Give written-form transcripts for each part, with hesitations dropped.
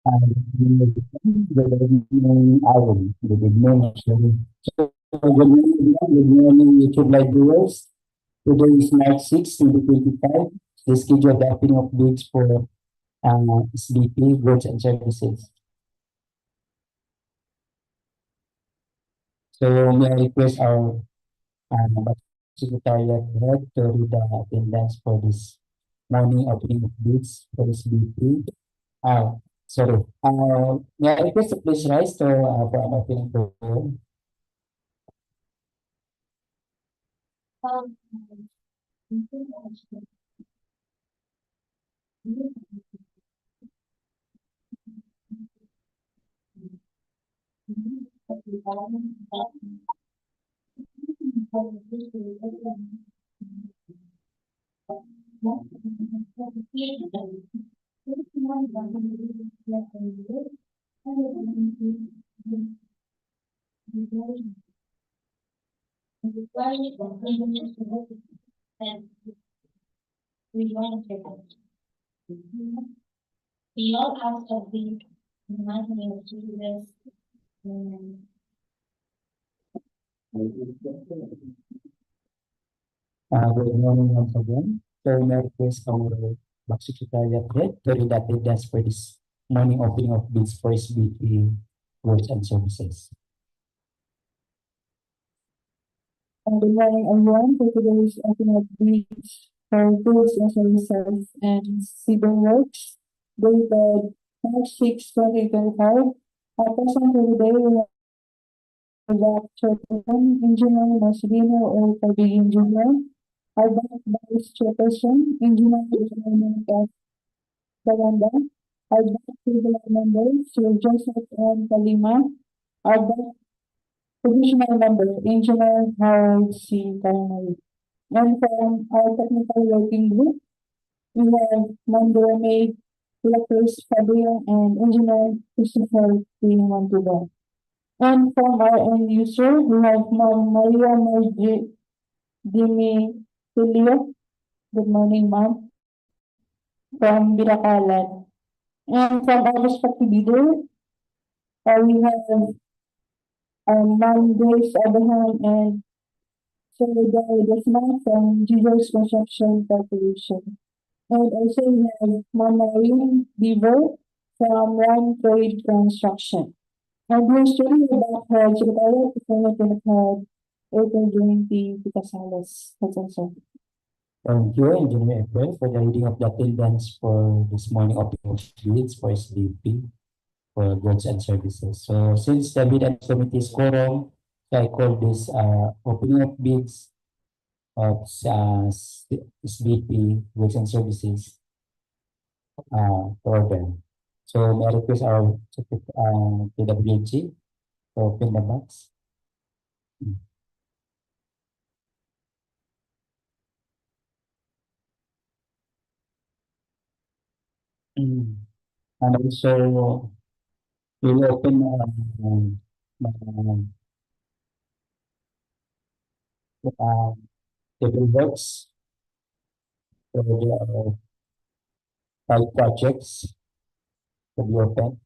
Good evening, Aaron. Good evening, actually. So, good morning, YouTube live viewers. Today is March 6, 2025. The scheduled opening of bids for SBP, goods and services. So, may I request our Secretariat Head to read the attendance for this morning opening of bids for SBP. Uh, Sorry. May I request to please rise to for an opening prayer. Good morning once again. So may I request our Secretariat Head to read the attendance for this morning opening of bids for SBP goods and services. Good morning, everyone. For today's opening of bids for goods and services and civil works, dated March 6, 2025. Our person for today will have the Chairperson, Engineer Marcelino or Pabig Engineer. Our Vice Chairperson, Engineer F. Baranda. Our Vice Regular Members, Sir Joseph M. Kalima. Our Vice Additional Member, Engineer Harold C. Karanay. And from our technical working group, we have Mandangoa, Electors Fabio, and Engineer Christopher P. Montuba. And from our end user, we have Ma'am Maria Margie Dimi Tulio. Good morning, ma'am. From Binakalan. And from our respective bidder, we have Ma'am Grace Abraham and Sir Daryl Desma from Jesus Construction Corporation. And also we have Ma'am Maureen Beaver from Run Trade Construction. And we're still about her Secretary of Development Head, April Jointy Picasalas. That's also. Thank you, Engineer April, for the reading of the attendance for this morning opening of bids for SBP for goods and services. So since the bid and committee is quorum, so I call this opening of bids of SBP goods and services for them. So may I request our PWH to open the box. And also we'll open table works. So there are 5 projects to be open.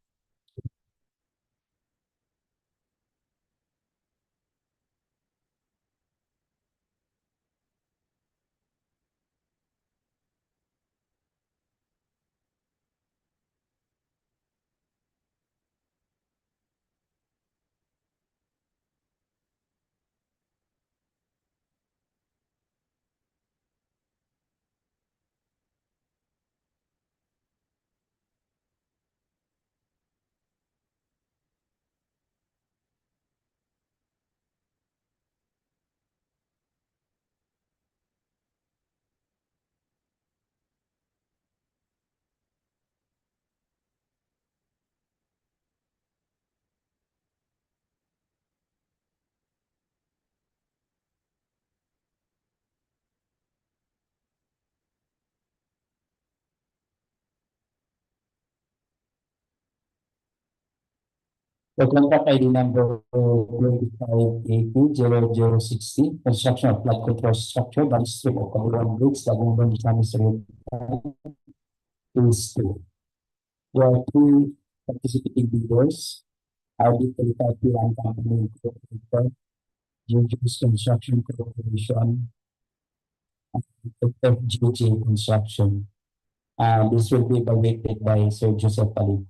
The contract ID number 25800060, construction of flood control structure, Downstream of Cabulawan Bridge, Lagonglong, Misamis Oriental, phase 2. There are 2 participating bidders are DPWH Company Incorporated, Jujus Construction Corporation, and FGJ Construction. This will be evaluated by Sir Joseph Ali.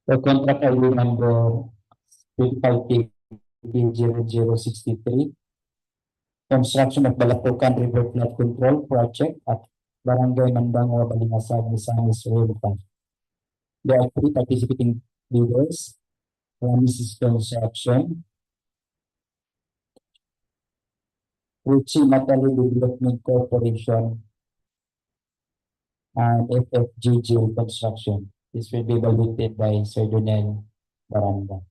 The contract ID number 25KP0063, construction of Balatukan River Flood Control Project at Barangay Mandangoa, Balingasag, Misamis Oriental. There are three participating bidders. One is construction, Brgy Development Corporation, and FFGG Construction. This will be evaluated by Sir Donel Baranda.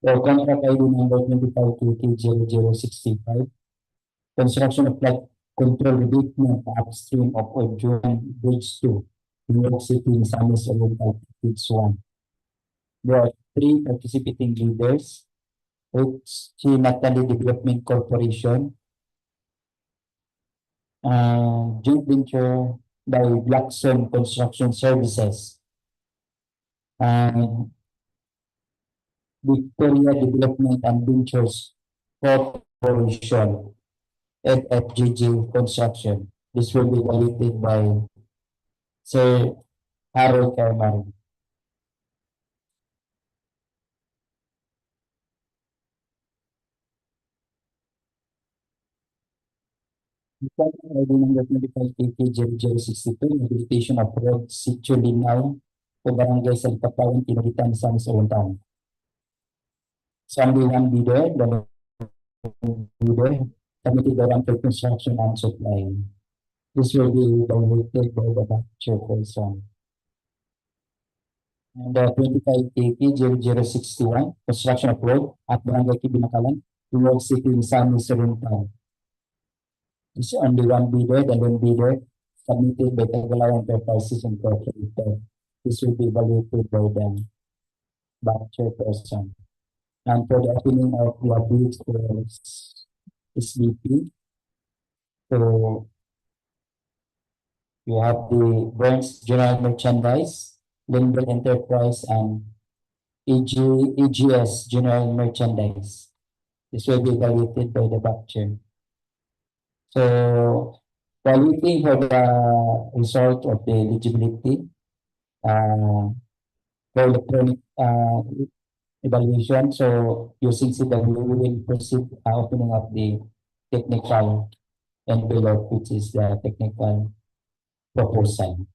The contract ID number 25KT0065, construction of flood control revetment upstream of Odiongan Bridge 2, Gingoog City, Misamis Oriental, Phase 1. There are three participating leaders. Brgy Development Corporation, joint venture by Blackstone Construction Services, and Victoria Development and Ventures Corporation, and FGG Construction. This will be evaluated by Sir Harold Carmari. ID number 25KT0062, Rehabilitation of Road Sitio Linao o Barangay Salicapawan, Kinoguitan, Misamis Oriental. So only one bidder, the bidder, committed around for construction and supply. This will be evaluated by the chairperson. And 25KT0061, construction of road at Barangay Binakalan, Gingoog City, Misamis Oriental. This is only one bidder, the lone bidder, submitted by Cabulawan Enterprises Incorporated. This will be evaluated by the chairperson. And for the opening of the bids for SBP, so we have the Burns General Merchandise, Lindell Enterprise, and AGS General Merchandise. This will be evaluated by the chair. So, while waiting for the result of the eligibility for electronic evaluation, so using CW, we will proceed opening up the technical envelope, which is the technical proposal.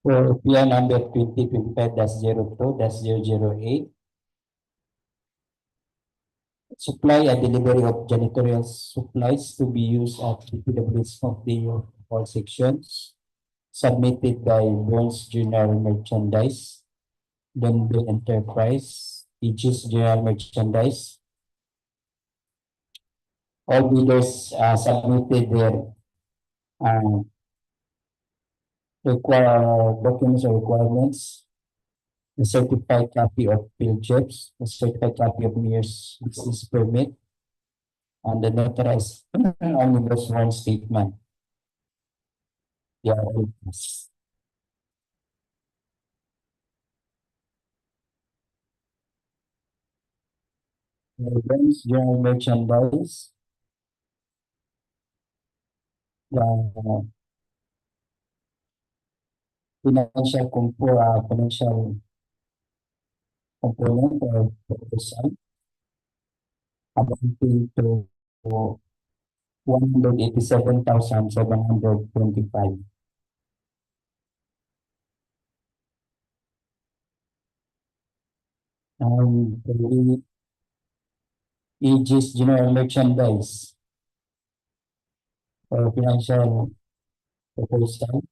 For PI number 2025-02-008, supply and delivery of janitorial supplies to be used at DPWH-MOFDEO all sections, submitted by Burns General Merchandise, Dunbill Enterprise, Aegis General Merchandise. All bidders submitted their uh, documents or requirements, a certified copy of field trips, a certified copy of mayor's business permit, and the notarized omnibus warrant statement. They are all passed. Burns General Merchandise, the financial component of proposal amounting to 187,725. The Aegis General Merchandise for financial proposal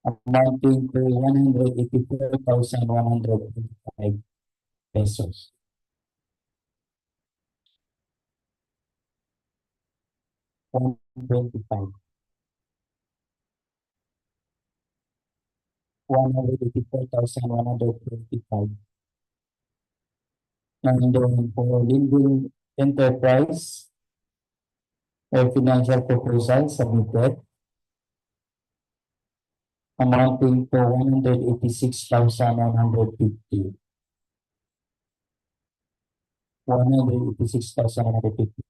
amounting to 184,125 pesos. 125. 184,125. And then for Linville Enterprise, a financial proposal submitted amounting to 186,150. 186,150.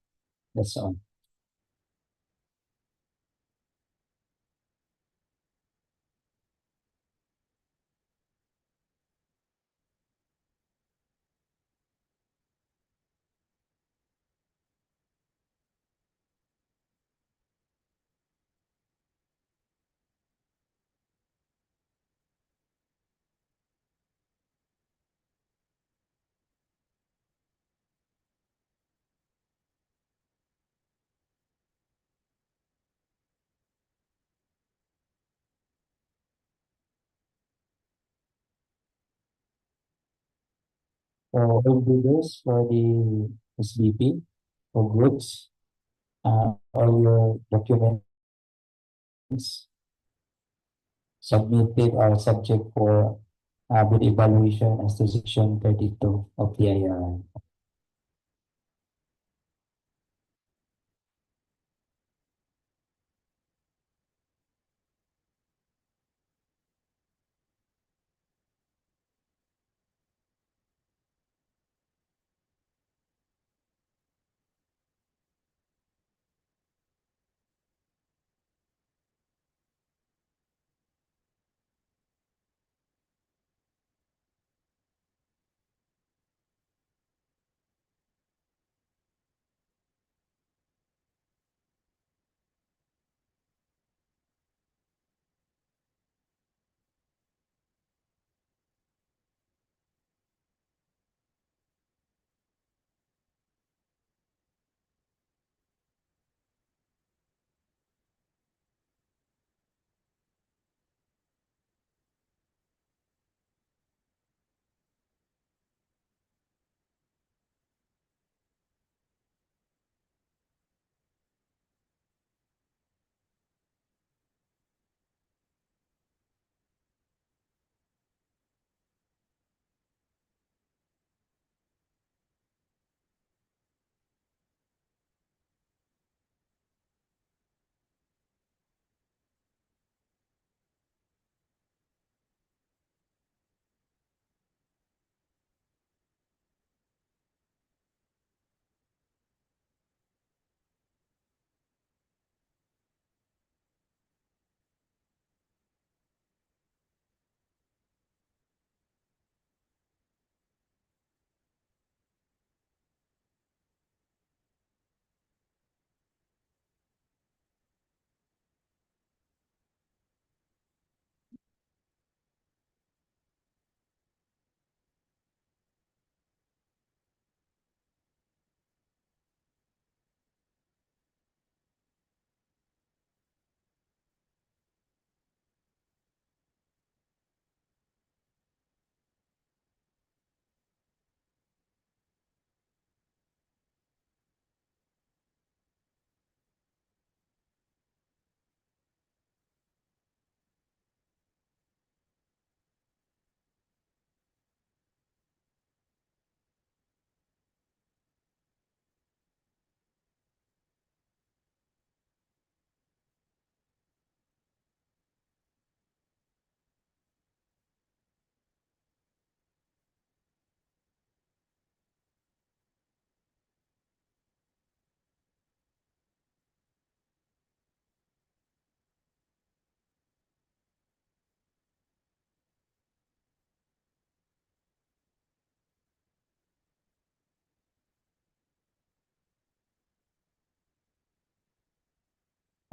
That's all. For all bidders for the SBP for groups, all your documents submitted are subject for bid evaluation as to section 32 of the IRR.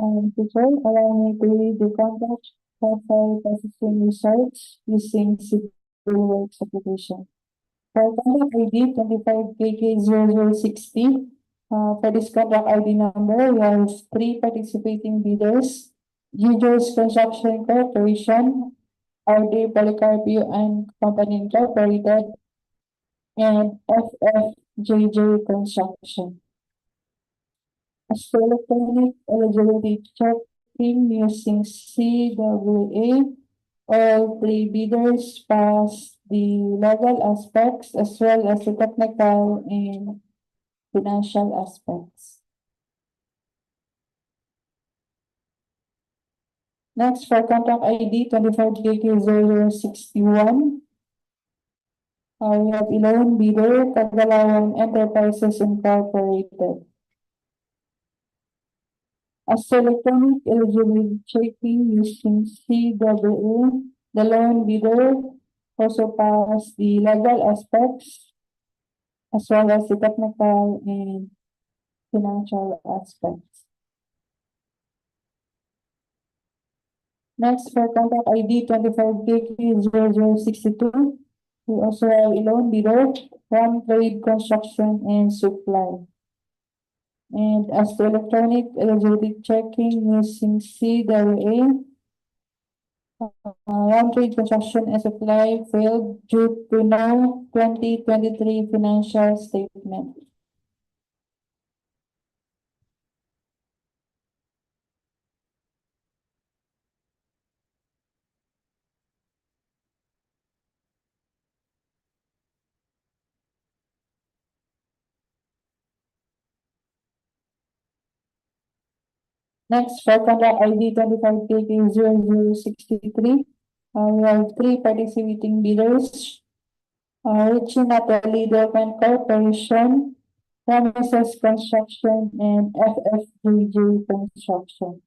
Teacher, allow me to read the contract for processing results using civil works application. For contract ID 25KK0060, for this contract ID number, we have three participating bidders: Gingoog Construction Corporation, RD Polycarpio and Company Incorporated, and FFJJ Construction. As for electronic eligibility checking using CWA, all three bidders pass the legal aspects as well as the technical and financial aspects. Next, for contract ID 25KK0061, we have 11 bidder, Cabulawan Enterprises Incorporated. As to electronic eligibility checking using CWA, the loan bidder also pass the legal aspects as well as the technical and financial aspects. Next, for contract ID 25KK0062, we also have a loan bidder, One Trade Construction and Supply. And as to electronic eligibility checking using CWA, One Trade Construction and Supply failed due to no 2023 financial statement. Next, for contract ID 25KK0063, we have three participating bidders, Richie Natalie Development Corporation, Promises Construction, and FFJJ Construction.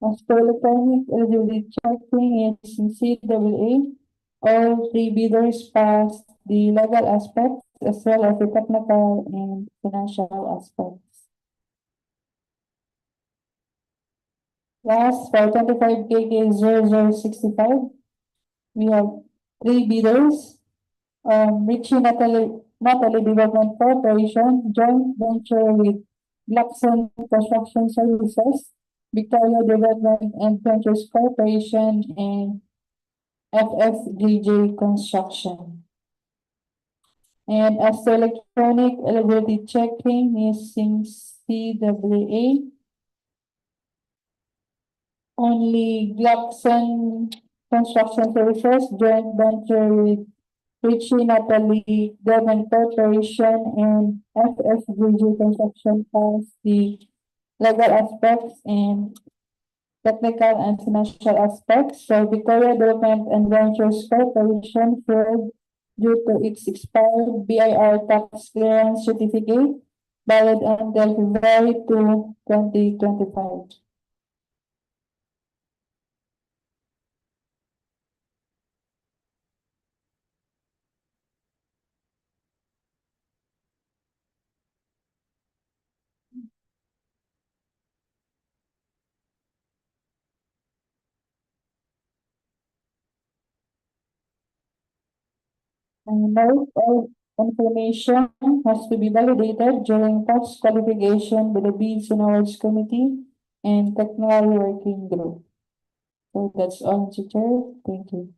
As for electronic eligibility checking using CWA, all three bidders passed the legal aspects as well as the technical and financial aspects. Last, for 25KK0065, we have three bidders, Richie Natalie Development Corporation, joint venture with Blackson Construction Services, Victoria Development and Ventures Corporation, and FFJJ Construction. And as to electronic eligibility checking using CWA, only Blackson Construction Services, joint venture with Richie Natalie Development Corporation, and FFJJ Construction has the legal aspects and technical and financial aspects. So Victoria Development and Ventures Corporation failed due to its expired BIR tax clearance certificate valid until February 2, 2025. And note, all information has to be validated during post qualification by the Bids and Awards Committee and Technical Working Group. So that's all, Teacher. Thank you.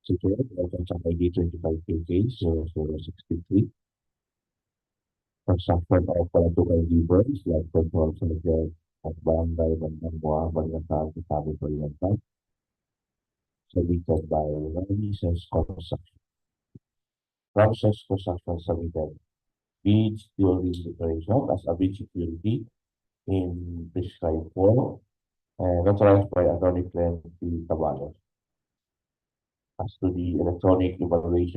Sitio, transaction ID 25KK0063. Transaction of Balatukan Rivers, like control center at Barangay, Mandangoa, Balingasag, Oriental, submitted by Misamis Construction. Process construction submitted bid during declaration as a bid security in prescribed form and authorized by Attorney Clement Cabulawan. As to the electronic eligibility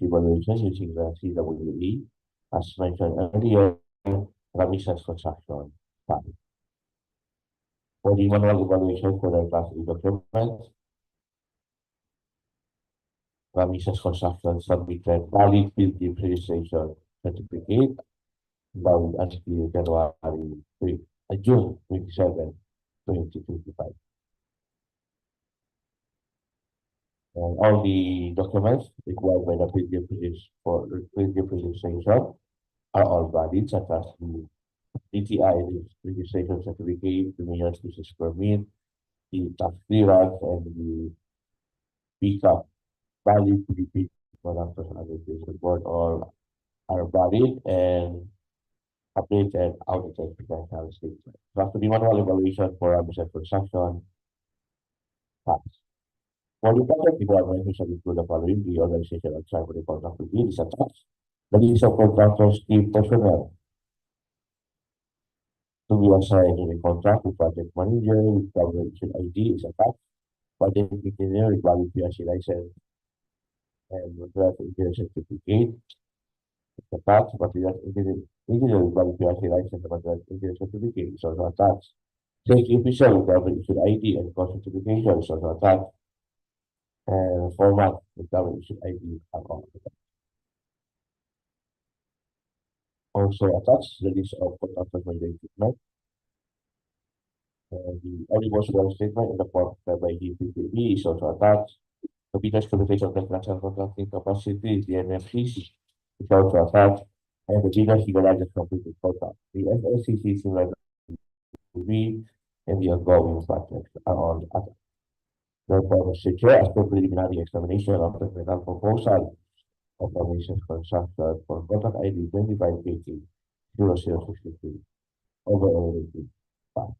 evaluation using the CWA, as mentioned earlier, Ramisas Construction Fund. For the manual evaluation for the Class A documents, Ramisas Construction submitted valid field registration certificate valid until June 27, 2025. And all the documents required by the field registration are all valid, such as the DTI registration certificate, the mayor's business permit, the tax clearance, and the PCAP valid PDP products and administration board all are valid and updated audited financial statement. So after the manual evaluation for a business transaction, tax. For the project requirement, we shall include the following: the organization of cyber the contract to be is attached. The list of contractors, key personnel to be assigned in the contract with project manager with coverage ID is attached. Project engineer with valid PRC license and material engineer certificate is attached. Material engineer with valid PRC license and material engineer certificate is also attached. Safety official with coverage ID and cost certification is also attached. And format with coverage ID are also attached. Also attached the list of contractors by the equipment. The omnibus water statement in the form by DPWH is also attached. The business communication construction contracting capacity, the NFCC, is also attached. And the business legalized completed contract. The FSCC similar to be and the ongoing projects are all attached. Therefore, Mr. Chair, as per preliminary examination of the final proposal of the business construction for contract ID 25KT 0063 overall rating 5.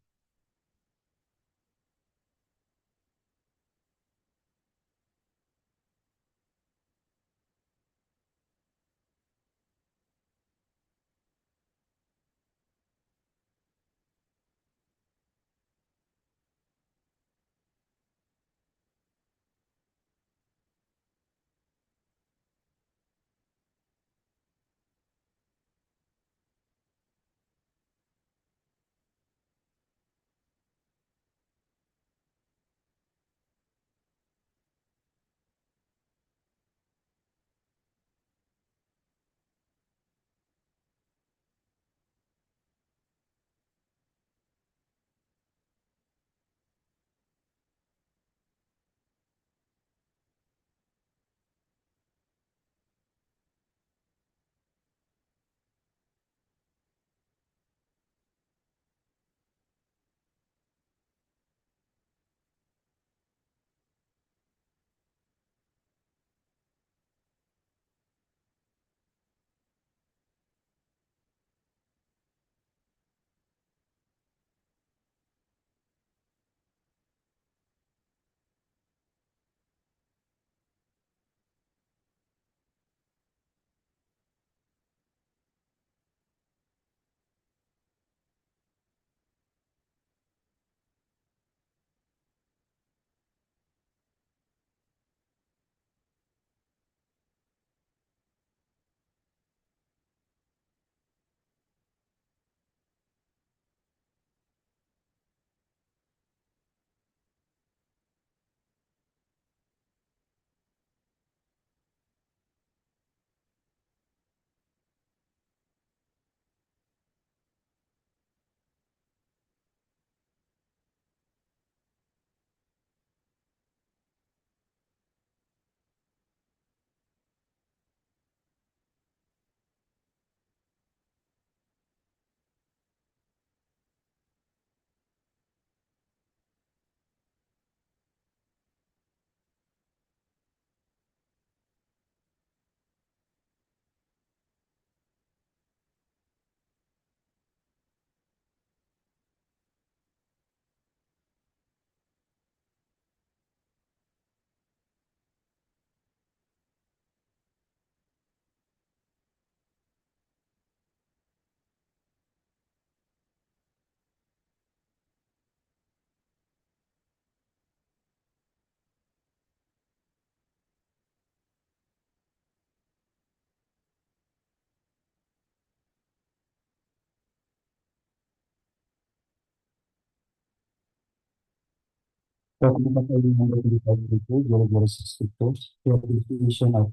Procurement ID number 3532-0062, Rehabilitation of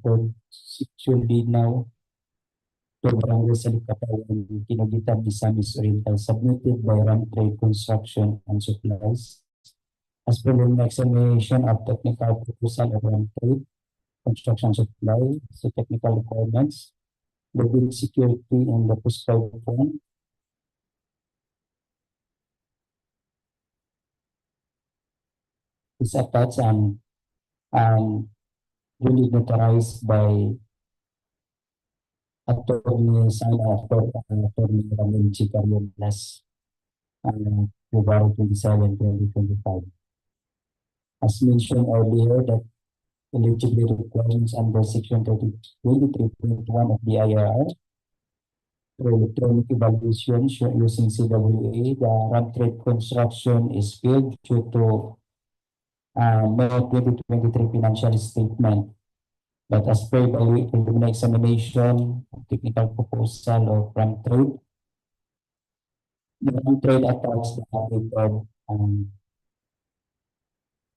Sitio Linao to Barangay Salicapawan, Kinoguitan, Misamis Oriental, submitted by Ram Trade Construction and Supplies. As per the examination of technical proposal of Ram Trade Construction Supply, so technical requirements, the building security and the prescribed form is attached and duly notarized by attorney sign after attorney Ramil Chicario last February 27, 2025. As mentioned earlier, that eligibility requirements under section 23.1 of the IRR for electronic evaluation using CWA, the Ram Trade Construction is failed due to May 2023 financial statement. But as per the preliminary examination of technical proposal of Ram Trade, the Ram Trade attached the updated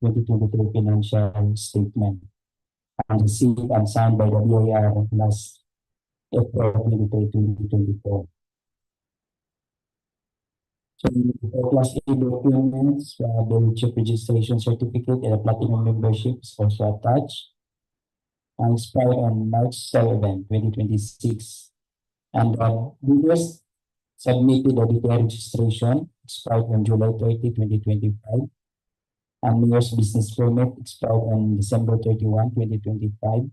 2023 financial statement and received and signed by the BIR last April 23, 2024. So Class A documents, the chip registration certificate and a platinum membership is also attached and expired on March 7, 2026. And bidders submitted the DPWH registration expired on July 30, 2025. And mayor's business permit expired on December 31, 2025.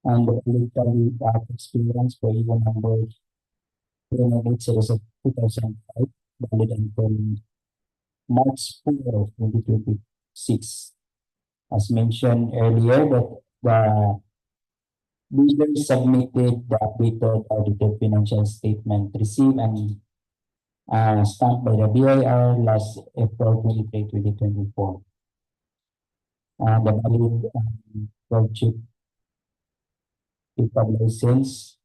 And the political experience for even number 28 series of 2005, valid until March 4, 2026. As mentioned earlier, that the bidders submitted the updated audited financial statement received and stamped by the BIR last April 23, 2024. The valid project pickup license,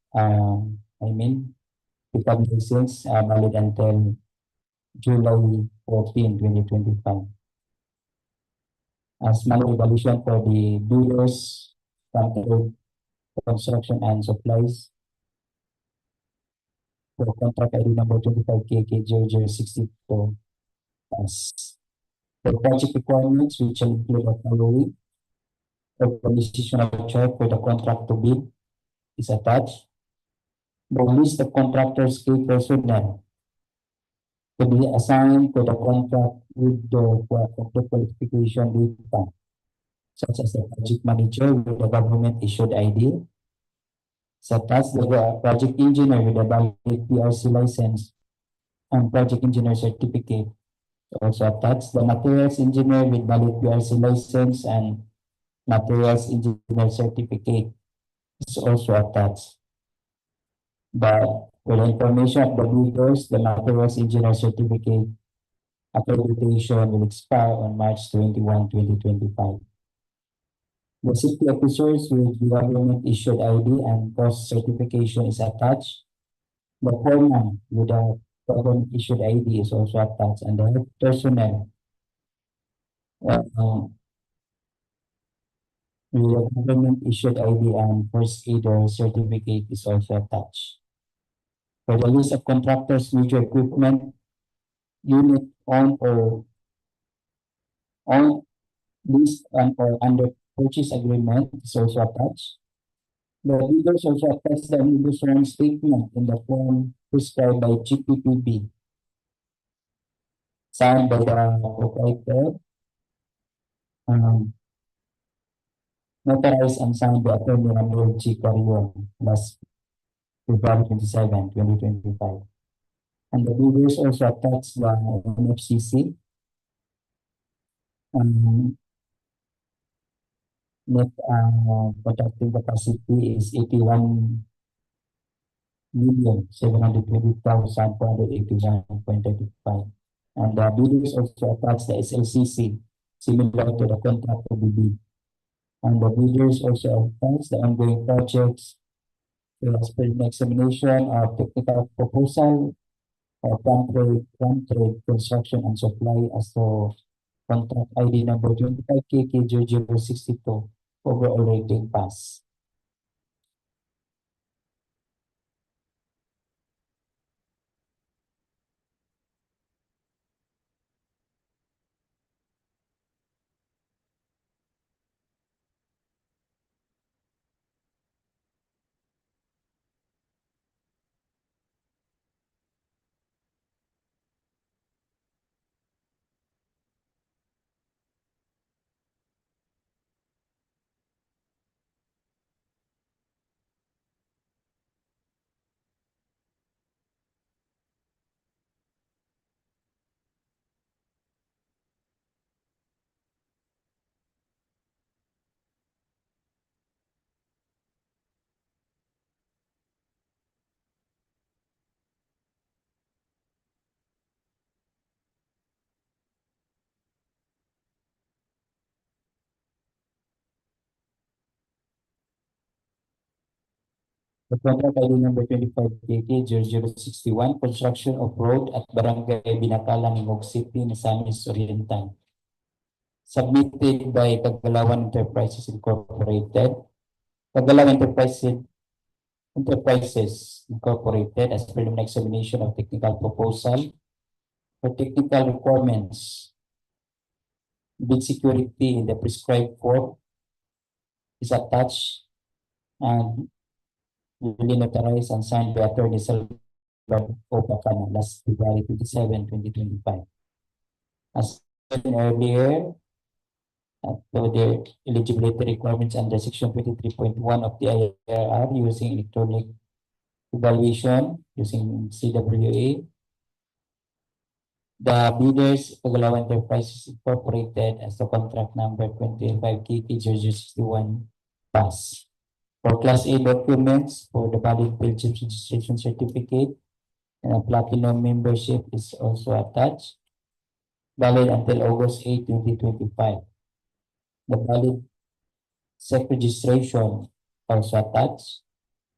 pickup license valid until July 14, 2025. As manual evaluation for the bidders, construction and supplies, for contract ID number 25KK0062. The project requirements, which include the following: organizational chart for the contract to bid is attached. The list of contractors' key personnel to be assigned to the contract with the qualification data, such as the project manager with the government issued ID, such as the project engineer with a valid PRC license and project engineer certificate. Also attached the materials engineer with valid PRC license and materials engineer certificate is also attached. But for the information of the bidders, the materials engineer certificate accreditation will expire on March 21, 2025. The safety officers with the government issued ID and cost certification is attached. The foreman with the government issued ID is also attached, and the health personnel with the government issued ID and first aider certificate is also attached. For the list of contractors, major equipment unit on or list and or under purchase agreement is also attached. The bidders also attach the omnibus loan statement in the form prescribed by GPPB, signed by the proprietor, notarized and signed by Attorney Ramil Chicario last February 27, 2025. And the bidders also attach the NFCC net contracting capacity is 81,720,481.35. And the bidders also attach the SLCC similar to the contract to be bid. And the bidders also attach the ongoing projects as per the examination of technical proposal of Ram Trade Construction and Supply as to Contract ID number 25KK0062. Overall rating pass. The contract ID number 25KK0061, construction of road at Barangay Binakalan, Gingoog City, Misamis Oriental. Submitted by Cabulawan Enterprises Incorporated. Cabulawan Enterprises Incorporated as preliminary examination of technical proposal for technical requirements. Bid security in the prescribed form is attached and duly notarized and signed by Attorney Salicapawan last February 27, 2025. As mentioned earlier, to the eligibility requirements under Section 23.1 of the IRR using electronic evaluation using CWA. The bidders, Cabulawan Enterprises Incorporated as the contract number 25KK0061 pass. For Class A documents for the valid Belgium registration certificate and a platinum membership is also attached, valid until August 8, 2025. The valid SEC registration also attached.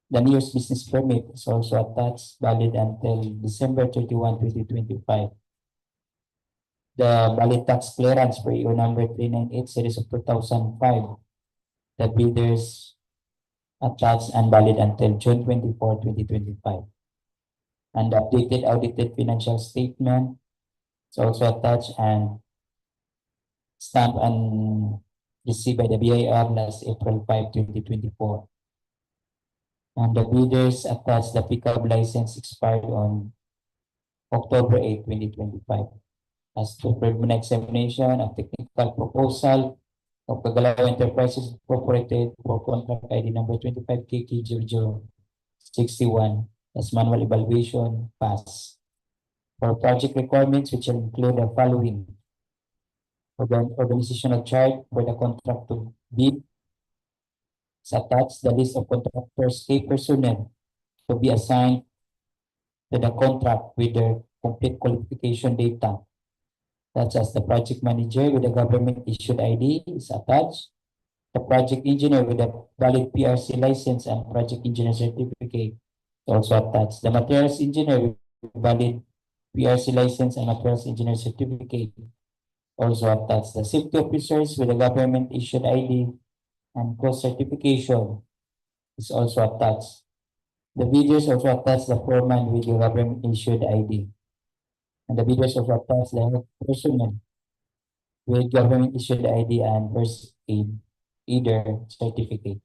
The nearest business permit is also attached, valid until December 31, 2025. The valid tax clearance for EO number 398 series of 2005. The bidders attached and valid until June 24, 2025. And the updated audited financial statement is also attached and stamped and received by the BIR last April 5, 2024. And the bidders attached the pickup license expired on October 8, 2025. As to preliminary examination of technical proposal of Cabulawan Enterprises Incorporated for contract ID number 25KK0061 as manual evaluation pass. For project requirements, which will include the following: organizational chart for the contract to bid is attached, the list of contractors, key personnel to be assigned to the contract with their complete qualification data, such as the project manager with a government issued ID is attached, the project engineer with a valid PRC license and project engineer certificate is also attached, the materials engineer with valid PRC license and materials engineer certificate also attached, the safety officers with a government issued ID and cost certification is also attached. The bidders also attach the foreman with the government issued ID. And the bidders also attach the health personnel with government issued ID and first aid either certificate.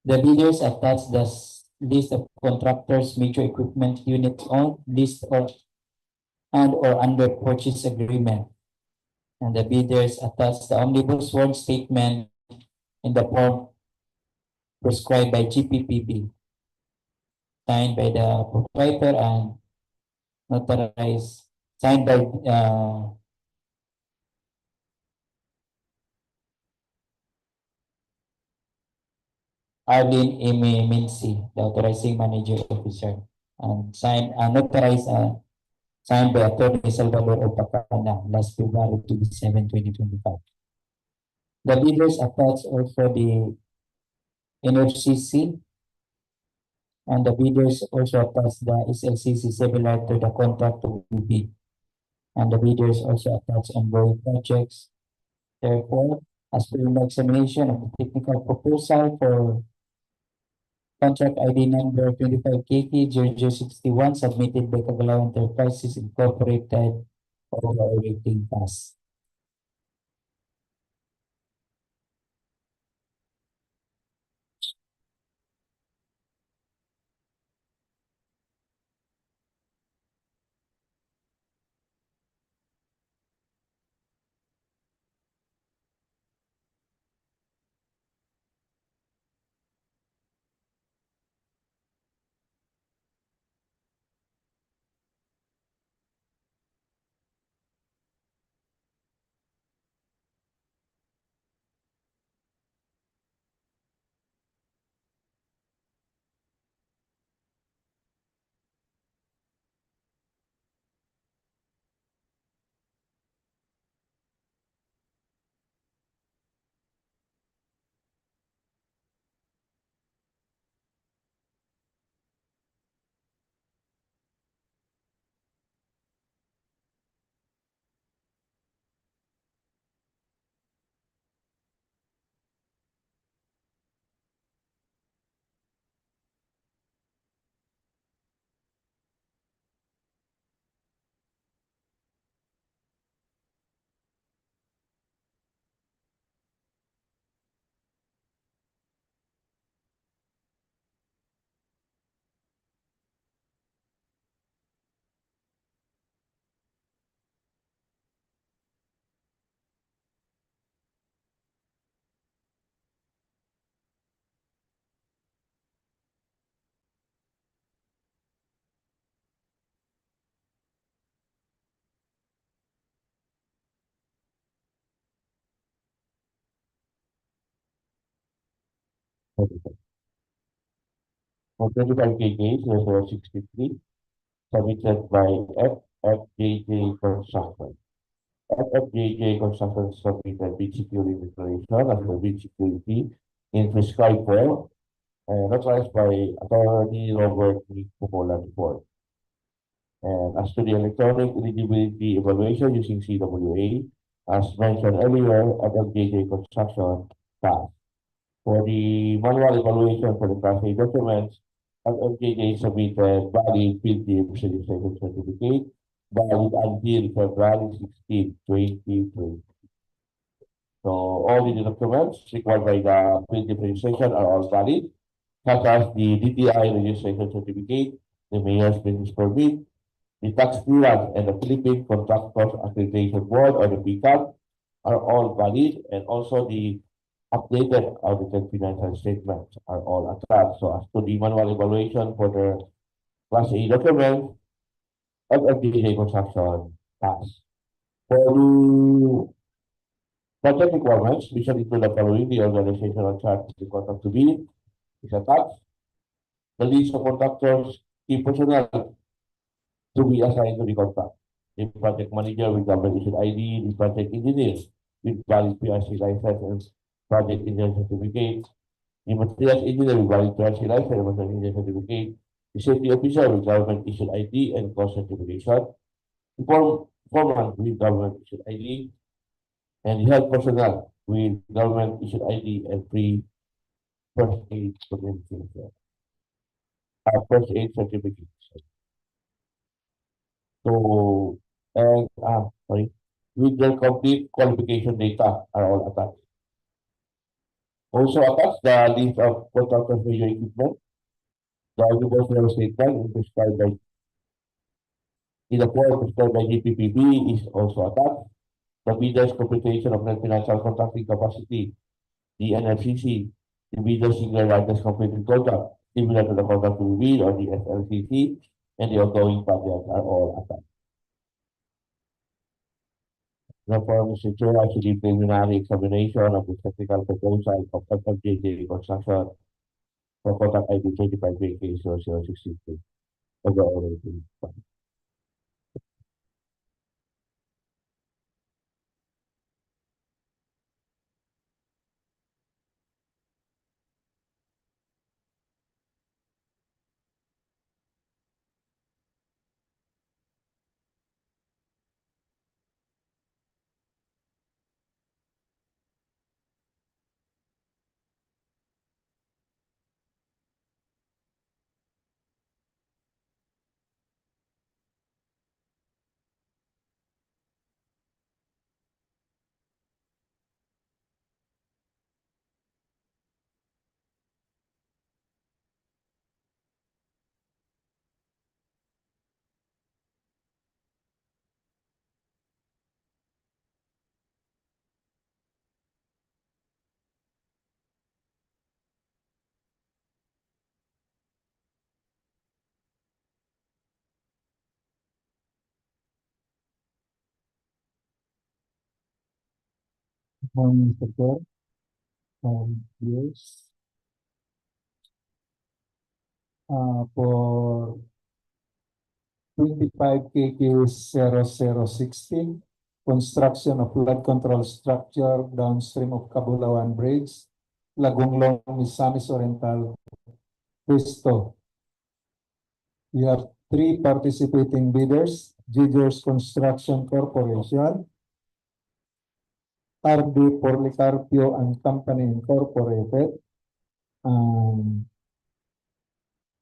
The bidders attach the list of contractors, major equipment units on list or and or under purchase agreement. And the bidders attach the omnibus sworn statement in the form prescribed by GPPB, signed by the proprietor and notarized, signed by Arlene M. Mincy, the authorizing manager officer, and signed notarized signed by Attorney Salvador Opacana last February 27, 2025. The bidders attach also the NFCC, and the bidders also attach the SLCC similar to the contract to be bid. and the bidders also attach ongoing projects. Therefore, as per the examination of the technical proposal for contract ID number 25KT0061 submitted by Cabulawan Enterprises Incorporated for awaiting pass. For 25KK-063, submitted by FFJJ Construction. FFJJ Construction submitted bid security declaration as per bid security in prescribed form, authorized by Attorney Robert Pupolan report. And as to the electronic eligibility evaluation using CWA, as mentioned earlier, FFJJ Construction passed. For the manual evaluation for the Class A documents, FFJJ submitted valid field teams registration certificate valid until February 16, 2020. So all the documents required by the field team registration are all valid, such as the DTI registration certificate, the mayor's business permit, the tax clearance, and the Philippine Contractors Accreditation Board or the PCAB are all valid, and also the updated audited financial statements are all attached. So as to the manual evaluation for the Class A document, FFDA construction pass. For the project requirements, we shall include the following: the organizational chart, the contract to be is attached, the list of contractors, key personnel to be assigned to the contract, the project manager with government issued ID, the project engineer with valid PRC license and project engineer certificate, the materials engineer with valid PRC license and materials engineer certificate, the safety officer with government issued ID and cost certification, the foreman with government issued ID, and the health personnel with government issued ID and free first aid certification. First aid certificate. So, and sorry, with their complete qualification data are all attached. Also attached the list of contractors major equipment, the universal statement prescribed by in the form prescribed by GPPB is also attached. The bidder's computation of net financial contracting capacity, the NFCC, the bidder's single largest completed contract, similar to the contract to be bid or the SLCC, and the ongoing projects are all attached. The form is secured as the preliminary examination of the technical proposal of FFJJ construction for contract ID 25KK0063 of the operating fund. Morning, Mr. Chair. Yes. For 25 KK 0060, construction of flood control structure downstream of Cabulawan Bridge, Lagonglong, Misamis Oriental, Cristo. We have 3 participating bidders: Giger's Construction Corporation, RD Policarpio and Company Incorporated,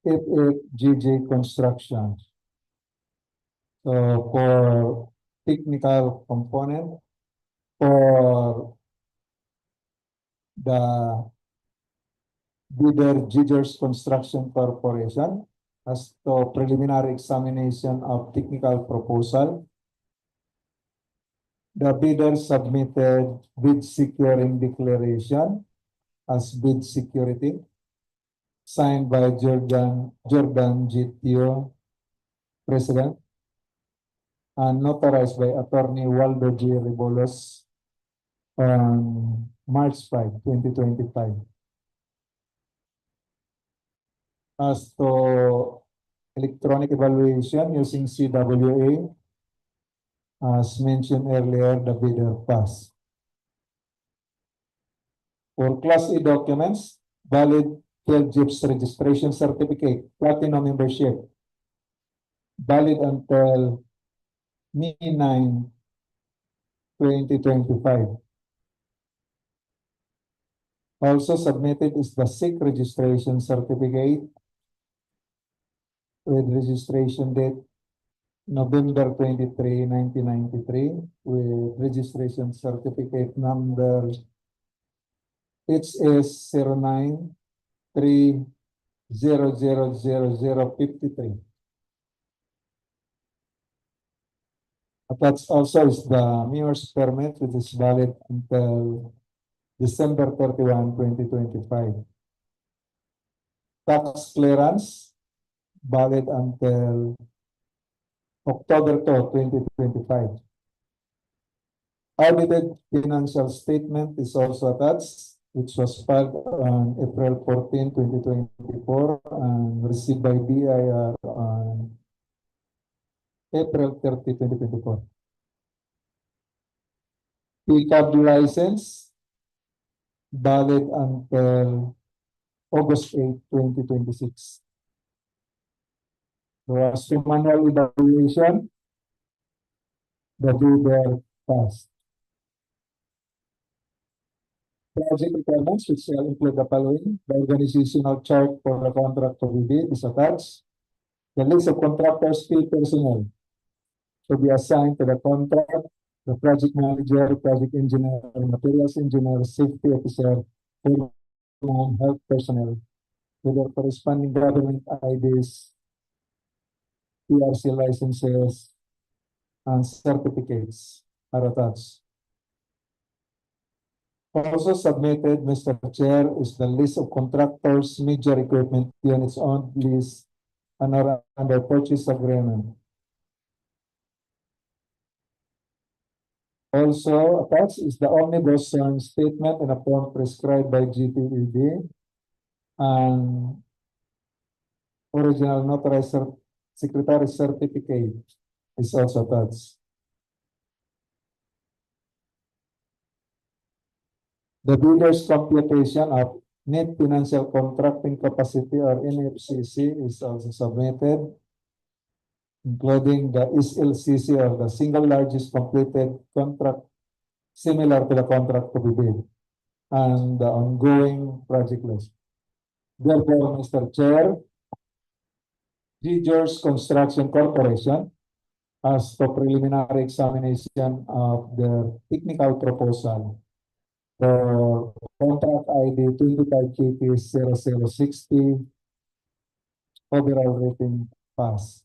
FFGJ Construction. So for technical component, for the bidder Giger's Construction Corporation, as to preliminary examination of technical proposal, the bidder submitted bid securing declaration as bid security, signed by Jordan G.Tio, President, and notarized by Attorney Waldo G. Ribolos on March 5, 2025. As to electronic evaluation using CWA, as mentioned earlier, the bidder passed. For Class A documents, valid 12 Jeeps registration certificate, platinum membership, valid until May 9, 2025. Also submitted is the SIC registration certificate with registration date November 23, 1993, with registration certificate number HS0930000053. Attached also is the mayor's permit, which is valid until December 31, 2025. Tax clearance, valid until October 2, 2025. Audited financial statement is also attached, which was filed on April 14, 2024, and received by BIR on April 30, 2024. PCAB license, valid until August 8, 2026. So as to manual evaluation, the bidder passed. Project requirements, which shall include the following: the organizational chart for the contract to be bid is attached. The list of contractors, key personnel to be assigned to the contract, the project manager, project engineer, materials engineer, safety officer, health personnel, with their corresponding government IDs, PRC licenses, and certificates are attached. Also submitted, Mr. Chair, is the list of contractors, major equipment units on list and are under purchase agreement. Also attached is the omnibus statement in a form prescribed by GPED and original notarized secretary certificate is also attached. The bidder's computation of net financial contracting capacity, or NFCC, is also submitted, including the SLCC, or the single largest completed contract similar to the contract to be bid, and the ongoing project list. Therefore, Mr. Chair, Giger's Construction Corporation, as to preliminary examination of the technical proposal for contract ID 25KK0060, overall rating pass.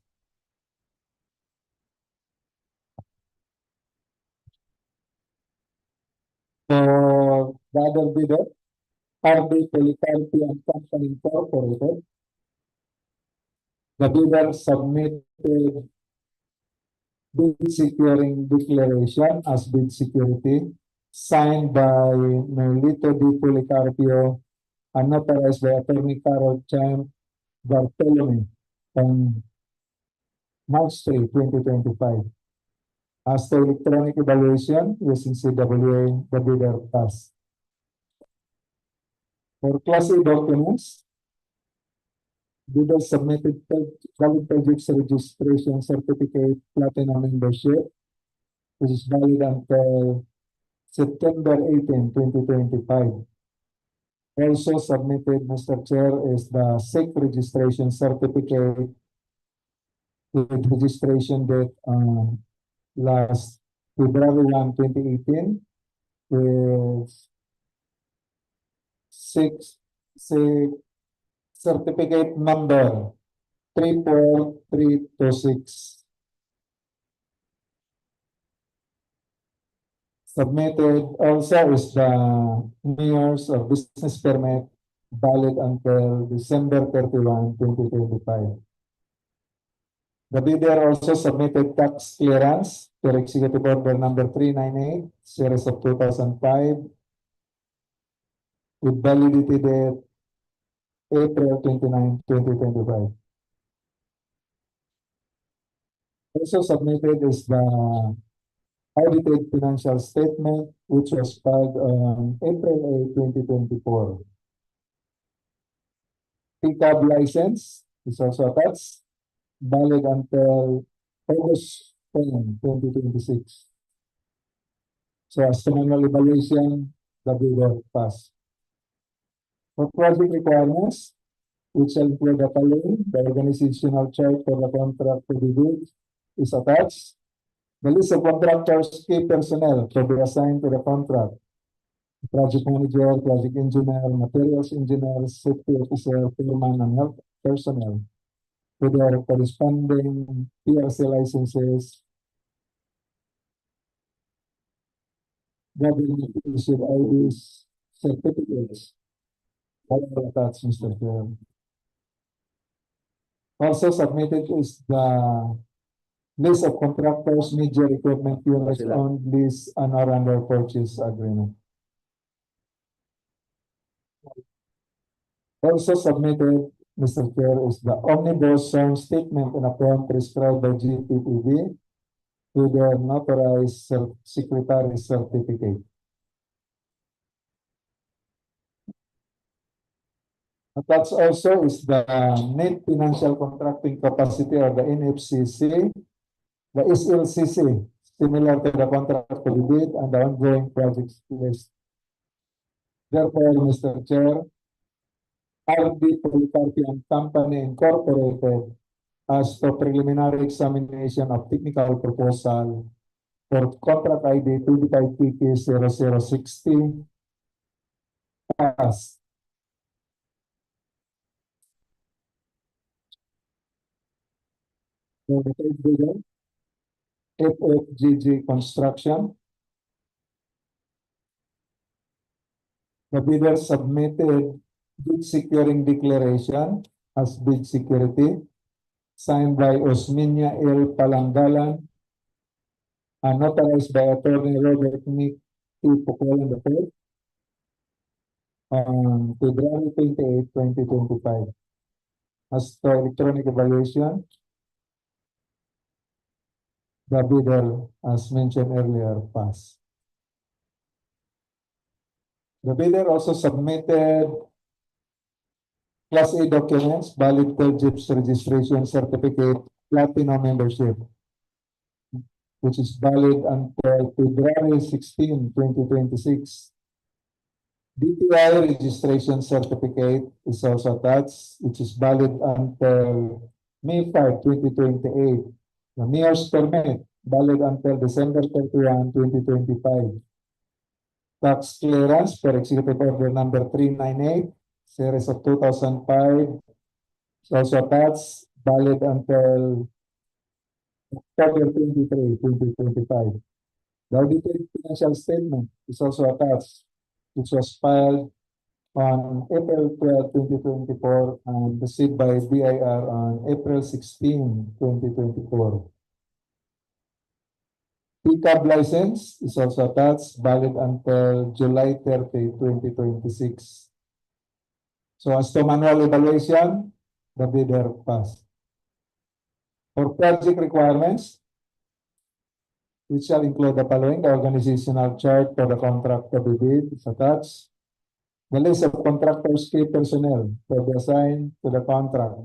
For the other bidder, RD Policarpio and Company Incorporated, the bidder submitted bid securing declaration as bid security, signed by Nolito D. Policarpio, and notarized by Attorney Carol Champ Bartolome on March 3, 2025. As to electronic evaluation using CWA, the bidder passed. For Class A documents, bidder submitted valid projects registration certificate platinum membership, which is valid until September 18, 2025. Also submitted, Mr. Chair, is the SIC registration certificate with registration date last February 1, 2018, with six certificate number 34326. Submitted also is the mayor's of business permit valid until December 31, 2025. The bidder also submitted tax clearance per Executive Order number 398, series of 2005, with validity date April 29, 2025. Also submitted is the audited financial statement, which was filed on April 8, 2024. PCAB license is also attached, valid until August 10, 2026. So as to manual evaluation, the bidder passed. For project requirements, which shall include the following: the organizational chart for the contract to be bid is attached. The list of contractors, key personnel to be assigned to the contract: project manager, project engineer, materials engineer, safety officer, foreman, and health personnel, with their corresponding PRC licenses, government issued IDs, certificates. All attached, Mr. Chair. Also submitted is the list of contractors, major equipment units on lease and or under purchase agreement. Also submitted, Mr. Chair, is the omnibus term statement and account prescribed by GPPB to their notarized secretary certificate. Attached also is the net financial contracting capacity, or the NFCC, the SLCC, similar to the contract to be bid, and the ongoing projects list. Therefore, Mr. Chair, RD Policarpio and Company Incorporated as to preliminary examination of technical proposal for contract ID 25PK0060 passed. The third bidder, FFGG Construction. The bidder submitted bid securing declaration as bid security, signed by Osminia L. Palanggalan and notarized by Attorney Robert Nick T. Pucolan III on February 28, 2025. As to electronic evaluation, the bidder, as mentioned earlier, passed. The bidder also submitted Class A documents, valid TELGIPS registration certificate, platinum membership, which is valid until February 16, 2026. DPI registration certificate is also attached, which is valid until May 5, 2028. The mayor's permit, valid until December 31, 2025. Tax clearance per Executive Order number 398, series of 2005, is also attached, valid until October 23, 2025. The audited financial statement is also attached, which was filed on April 12, 2024 and received by BIR on April 16, 2024. Pickup license is also attached, valid until July 30, 2026. So as to manual evaluation, the bidder passed. For project requirements, which shall include the following: the organizational chart for the contract to be bid is attached. The list of contractors' key personnel to be assigned to the contract.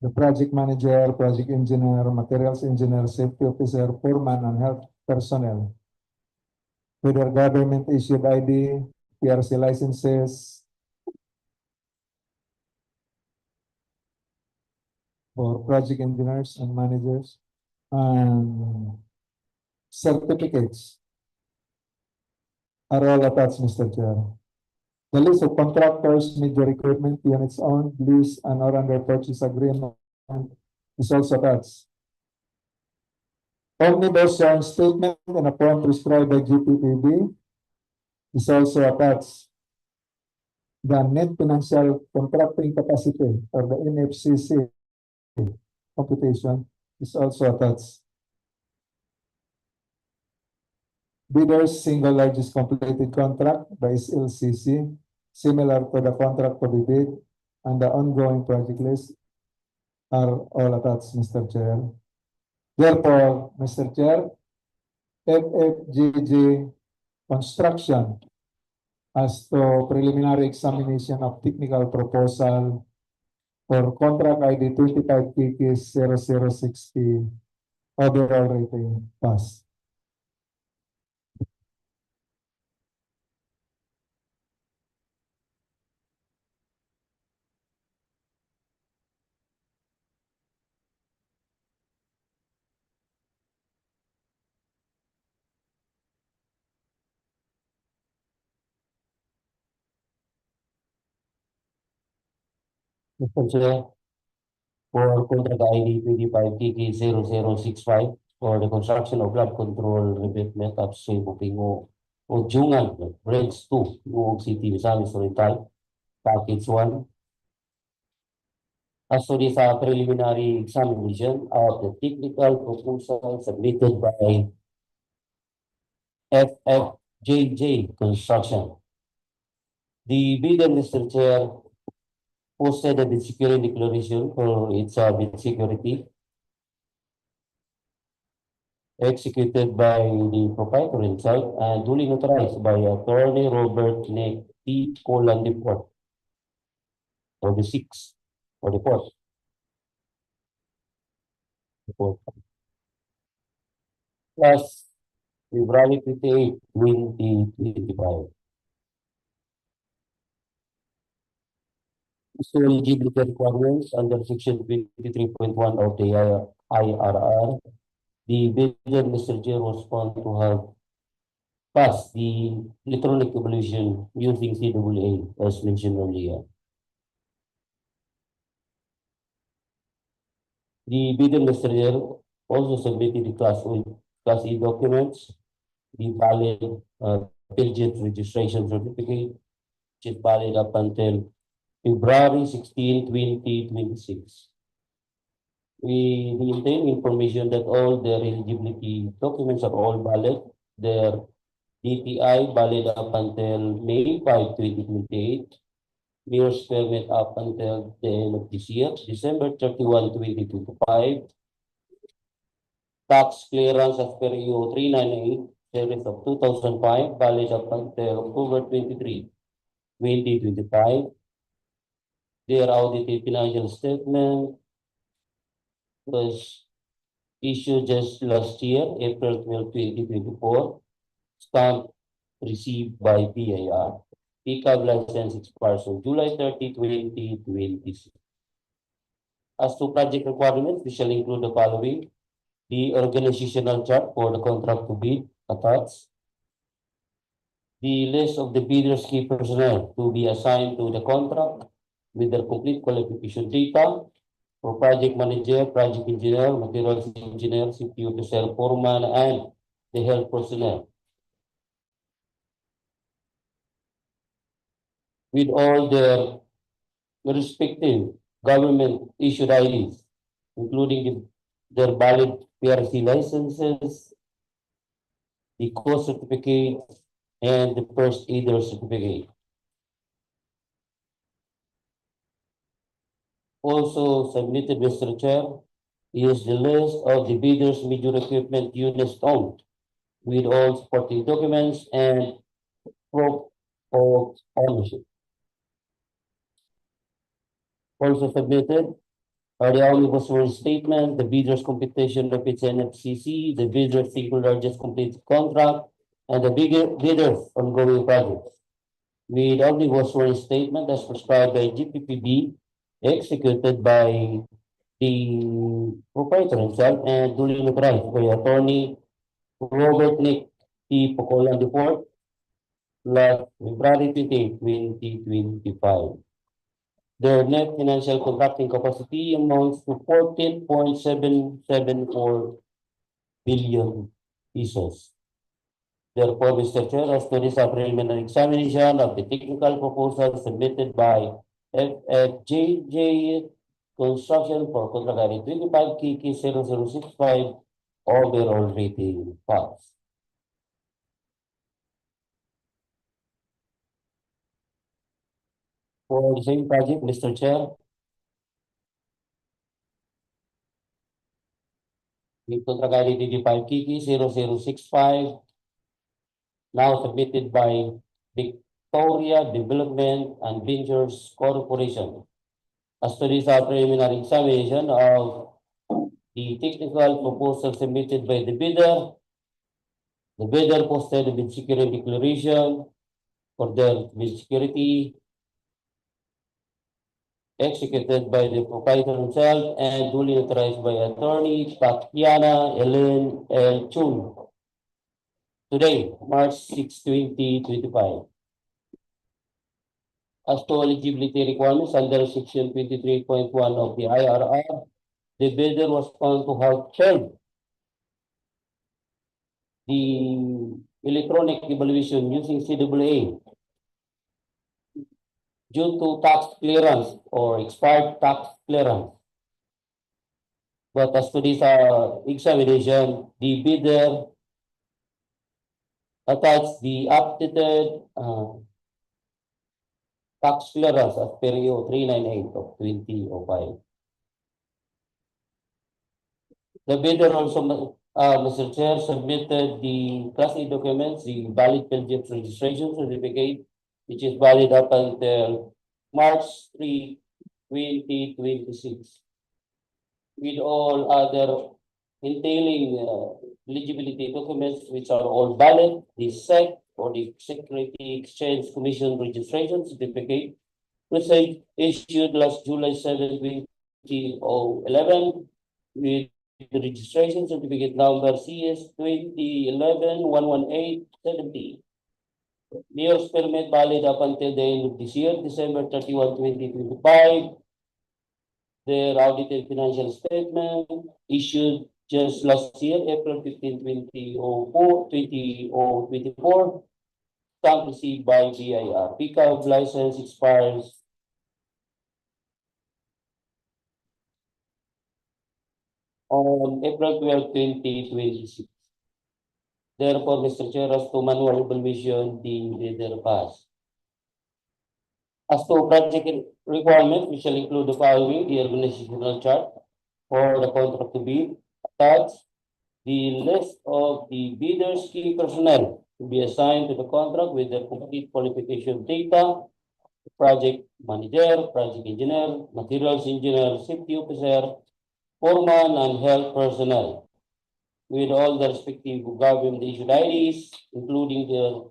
The project manager, project engineer, materials engineer, safety officer, foreman, and health personnel. With their government issued ID, PRC licenses for project engineers and managers, and certificates are all attached, Mr. Chair. The list of contractors, major recruitment units owned, lease, and or under purchase agreement is also attached. Omnibus showing statement and a form prescribed by GPPB is also attached. The net financial contracting capacity or the NFCC computation is also attached. Bidder's single largest completed contract by SLCC, similar to the contract to be bid, and the ongoing project list are all attached, Mr. Chair. Therefore, Mr. Chair, FFGG construction as to preliminary examination of technical proposal for contract ID 25 KK 0060 overall rating pass. Mr. Chair, for contract ID 25 KK 0065 for the construction of flood control revetment upstream of Odiongan, Bridge 2, Gingoog City, Misamis Oriental, Package 1. As to this preliminary examination of the technical proposal submitted by FFJJ Construction. The bidder, Mr. Chair, posted a bid security declaration for its bid security executed by the proprietor himself and duly notarized by Attorney Robert Nick T. Colan Deport for the 6th or the 4th. Plus February 28, 2025. So eligibility requirements under section 23.1 of the IRR. The bidder, Mr. Chair, was found to have passed the electronic evaluation using CAA as mentioned earlier. The bidder, Mr. Chair, also submitted the Class E documents, the valid agent registration certificate, which is valid up until February 16, 2026. We maintain information that all their eligibility documents are all valid. Their DTI valid up until May 5, 2028. Mayor's permit up until the end of this year, December 31, 2025. Tax clearance as per EO 398, series of 2005, valid up until October 23, 2025. Their audited financial statement was issued just last year, April 12, 2024. Stamp received by BIR. Pickup license expires on July 30, 2026. As to project requirements, we shall include the following: the organizational chart for the contract to bid attached, the list of the bidder's key personnel to be assigned to the contract with their complete qualification data for project manager, project engineer, materials engineer, safety officer, foreman, and the health personnel, with all their respective government issued IDs, including their valid PRC licenses, the cost certificate, and the first aider certificate. Also submitted, Mr. Chair, is the list of the bidders' major equipment units owned with all supporting documents and proof of ownership. Also submitted are the omnibus warrant statement, the bidder's competition of its NFCC, the bidder's single largest completed contract, and the bidder's ongoing projects. With omnibus warrant statement as prescribed by GPPB, executed by the proprietor himself and duly notarized by Attorney Robert Nick T. Pocolan Report, last February 28, 2025. Their net financial contracting capacity amounts to 14.774 billion pesos. Therefore, Mr. Chair, as to this preliminary examination of the technical proposal submitted by FFJJ Construction for Contract 25 KK 0065 overall rating pass. For the same project, Mr. Chair, with Contract 25 KK 0065 now submitted by Victoria Development and Ventures Corporation. As to this preliminary examination of the technical proposal submitted by the bidder posted a bid security declaration for their bid security executed by the proprietor himself and duly authorized by Attorney Tatiana Ellen L. Chun. Today, March 6, 2025. As to eligibility requirements under Section 23.1 of the IRR, the bidder was found to have failed the electronic evaluation using CAA due to tax clearance or expired tax clearance. But as to this examination, the bidder attached the updated tax clearance as per EO 398 of 2005. The bidder also, Mr. Chair, submitted the Class A documents, the valid Belgian registration certificate, which is valid up until March 3, 2026. With all other entailing eligibility documents which are all valid, the SEC or the Security Exchange Commission registration certificate, which issued last July 7, 2011, with the registration certificate number CS 2011-11870. Mayor's permit valid up until the end of this year, December 31, 2025. Their audited financial statement issued just last year, April 15, 2024, stamp received by BIR. PCAV license expires on April 12, 2026. Therefore, Mr. Chair, as to manual evaluation, the bidder pass. As to project requirements, we shall include the following: the organizational chart for the contract to bid, attached the list of the bidder's key personnel to be assigned to the contract with their complete qualification data, project manager, project engineer, materials engineer, safety officer, foreman, and health personnel, with all the respective government issued IDs, including their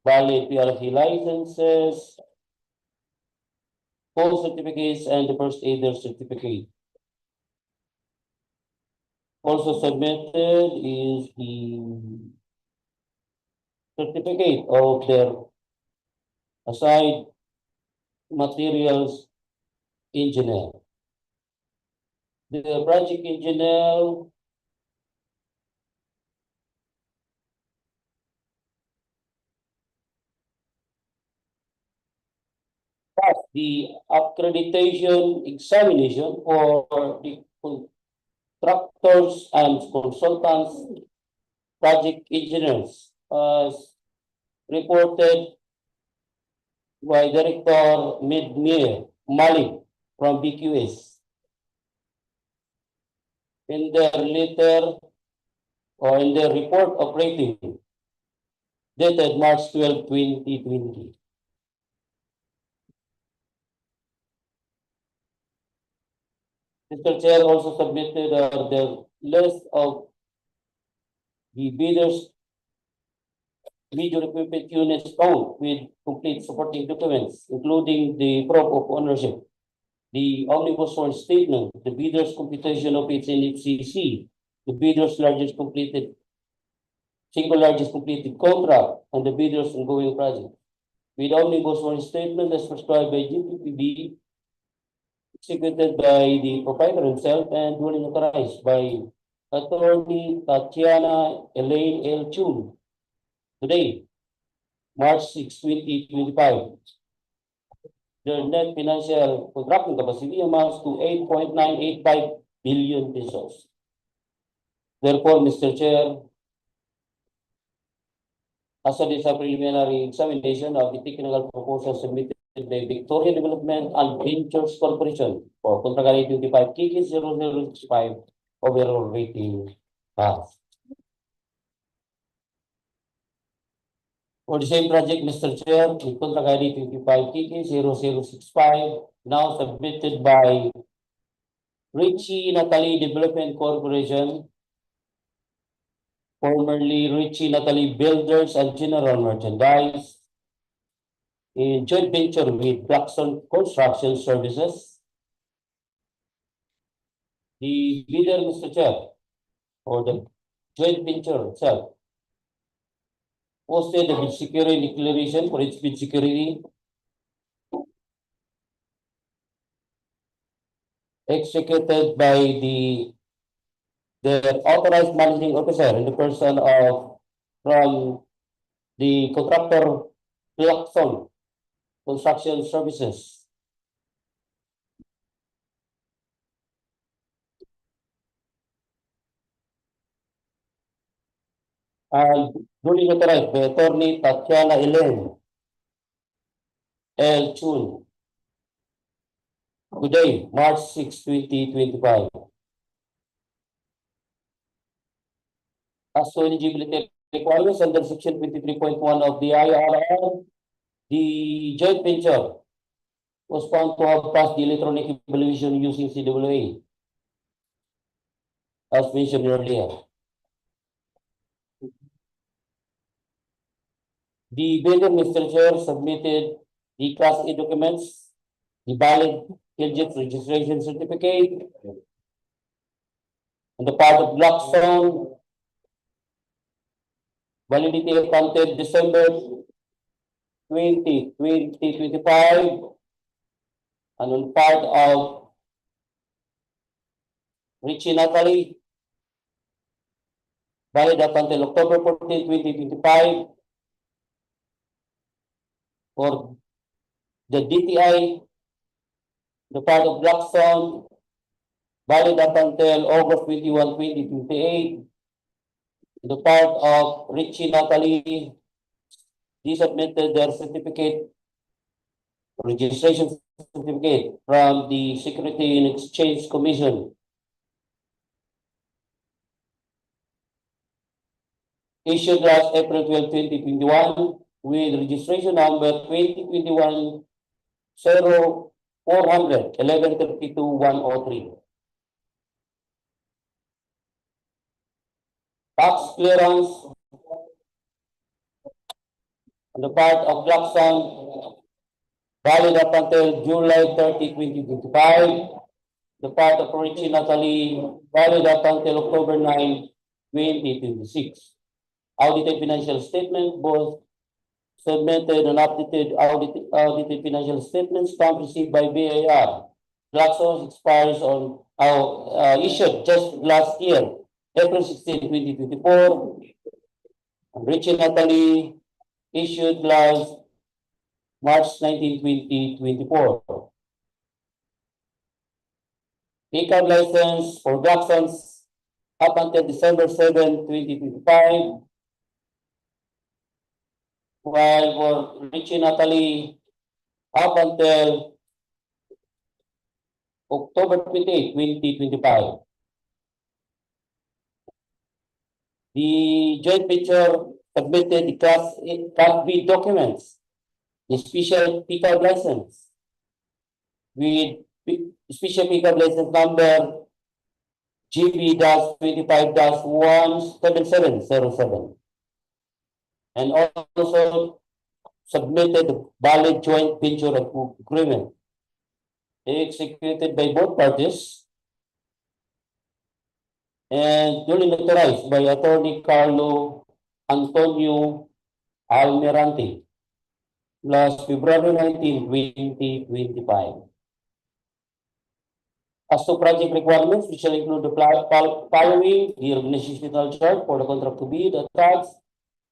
valid PRC licenses, post certificates, and the first aider certificate. Also submitted is the certificate of their assigned materials engineer. The project engineer passed the accreditation examination for the contractors and consultants, project engineers as reported by Director Midmir Malik from BQS in their letter or in their report of rating dated March 12, 2020. Mr. Chair also submitted the list of the bidders' video equipment units found with complete supporting documents, including the proof of ownership, the omnibus sworn statement, the bidder's computation of its NFCC, the bidder's single largest completed contract, and the bidder's ongoing project. With omnibus sworn statement as prescribed by GPPB, executed by the proprietor himself and duly notarized by Attorney Tatiana Elaine L. Chun. Today, March 6, 2025, their net financial contracting capacity amounts to 8.985 billion pesos. Therefore, Mr. Chair, as a preliminary examination of the technical proposal submitted by Victoria Development and Ventures Corporation for Contract 25 KK 0065 overall rating pass. For the same project, Mr. Chair, the contract ID 25 KK 0065 now submitted by Brgy Natalie Development Corporation, formerly Brgy Natalie Builders and General Merchandise, in joint venture with Blackstone Construction Services. The bidder, Mr. Chair, or the joint venture itself, posted a bid security declaration for its bid security executed by the authorized managing officer in the person of from the contractor Blackstone Construction Services. And duly notarized by Attorney Tatiana Elaine L. Chun. Today, March 6, 2025. As to eligibility requirements under Section 23.1 of the IRR, the joint venture was found to have passed the electronic evaluation using CWA, as mentioned earlier. The bidder, Mr. Chair, submitted the Class A documents, the valid Killjet registration certificate, on the part of Blackstone, validity until December 2025, and on part of Brgy Natalie, valid up until October 14, 2025, for the DTI, the part of Blackstone, valid up until August 21, 2028, the part of Brgy Natalie, they submitted their certificate, registration certificate from the Security and Exchange Commission. Issued last April 12, 2021, with registration number 2021 0400 1132 103. Tax clearance on the part of Blackstone, valid up until July 30, 2025. The part of Brgy Natalie, valid up until October 9, 2026. Audited financial statement, both submitted and updated audited financial statements stamp received by BAR. Blackstone expires on issued just last year, April 16, 2024. Brgy Natalie issued last March 19, 2024. PCAB license for Blackstone's up until December 7, 2025. while for Richie Natalie, up until October 28, 2025. The joint venture submitted the Class B documents, the special pickup license with special pickup license number GB-25-17707, and also submitted the valid joint venture agreement executed by both parties and duly notarized by Attorney Carlo Antonio Almirante last February 19, 2025. As to project requirements, which shall include the following: the organizational chart for the contract to bid attached,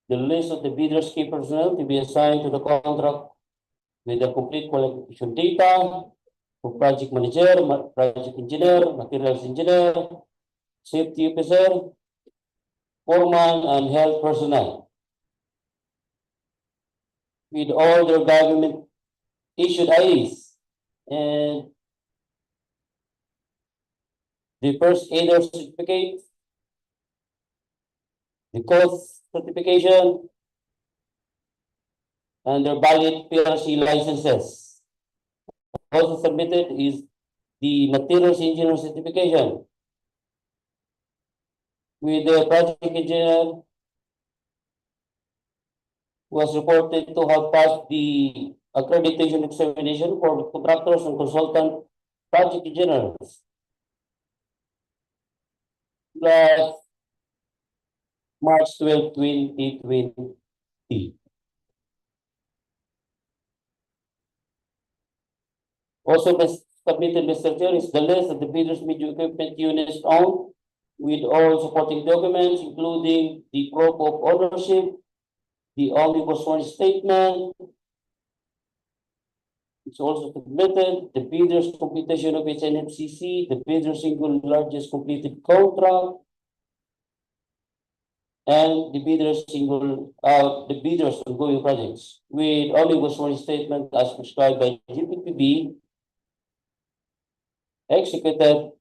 the list of the bidders' key personnel to be assigned to the contract with the complete qualification data for project manager, project engineer, materials engineer, safety officer, foreman, and health personnel, with all their government issued IDs and the first aider certificate, the cost certification, and their valid PLC licenses. Also submitted is the materials engineer certification, with the project engineer was reported to have passed the accreditation examination for contractors and consultant project engineers last March 12, 2020. Also submitted, Mr. Chair, is the list of the bidders' media equipment units owned with all supporting documents, including the proof of ownership, the omnibus one statement. It's also submitted the bidder's completion of its NFCC, the bidder's single largest completed contract, and the bidder's ongoing projects with omnibus one statement as prescribed by GPPB, executed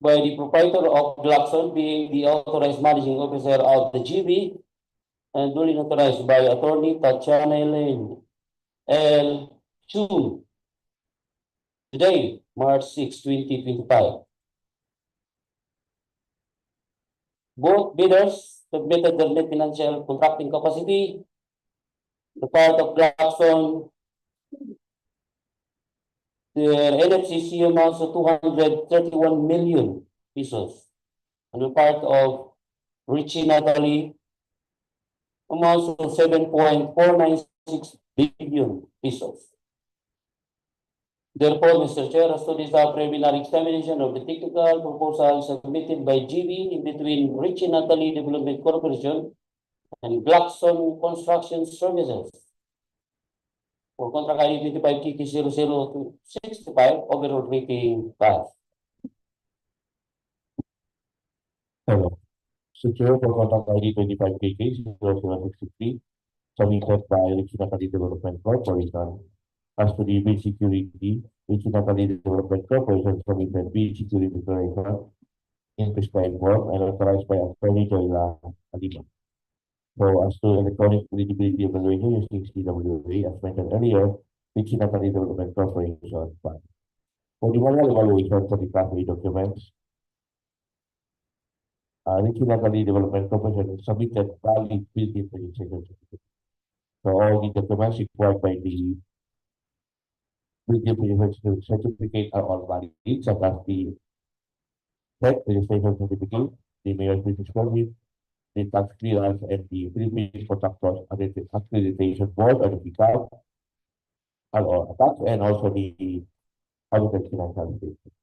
by the proprietor of Glaxon, being the authorized managing officer of the GB, and duly notarized by Attorney Tatiana Elaine L. Chu, today, March 6, 2025. Both bidders submitted their net financial contracting capacity. The part of Glaxon, their NFCC amounts to 231 million pesos. And the part of Richie Natalie amounts to 7.496 billion pesos. Therefore, Mr. Chair, as to this preliminary examination of the technical proposal submitted by GB in between Richie Natalie Development Corporation and Glaxon Construction Services for contract ID 25 KK 00265, overall rating pass. Hello. Secure for contract ID 25 KK 00763, submitted by Richie Natalie Development Corporation. As to the bid security, Richie Natalie Development Corporation submitted bid security declaration in prescribed form and authorized by Attorney Joyla Alima. So as to electronic eligibility evaluation using CWA, as mentioned earlier, Richie Natalie Development Corporation fund. For the manual evaluation for the Class A documents, Richie Natalie Development Corporation submitted valid building registration certificate. So all the documents required by the building registration certificate are all valid, such as the tax registration certificate, the mayor's business permit, the tax clearance, and the Philippines Contractors Accreditation Board, or the PICAB, are all attached, and also the audited financial statement.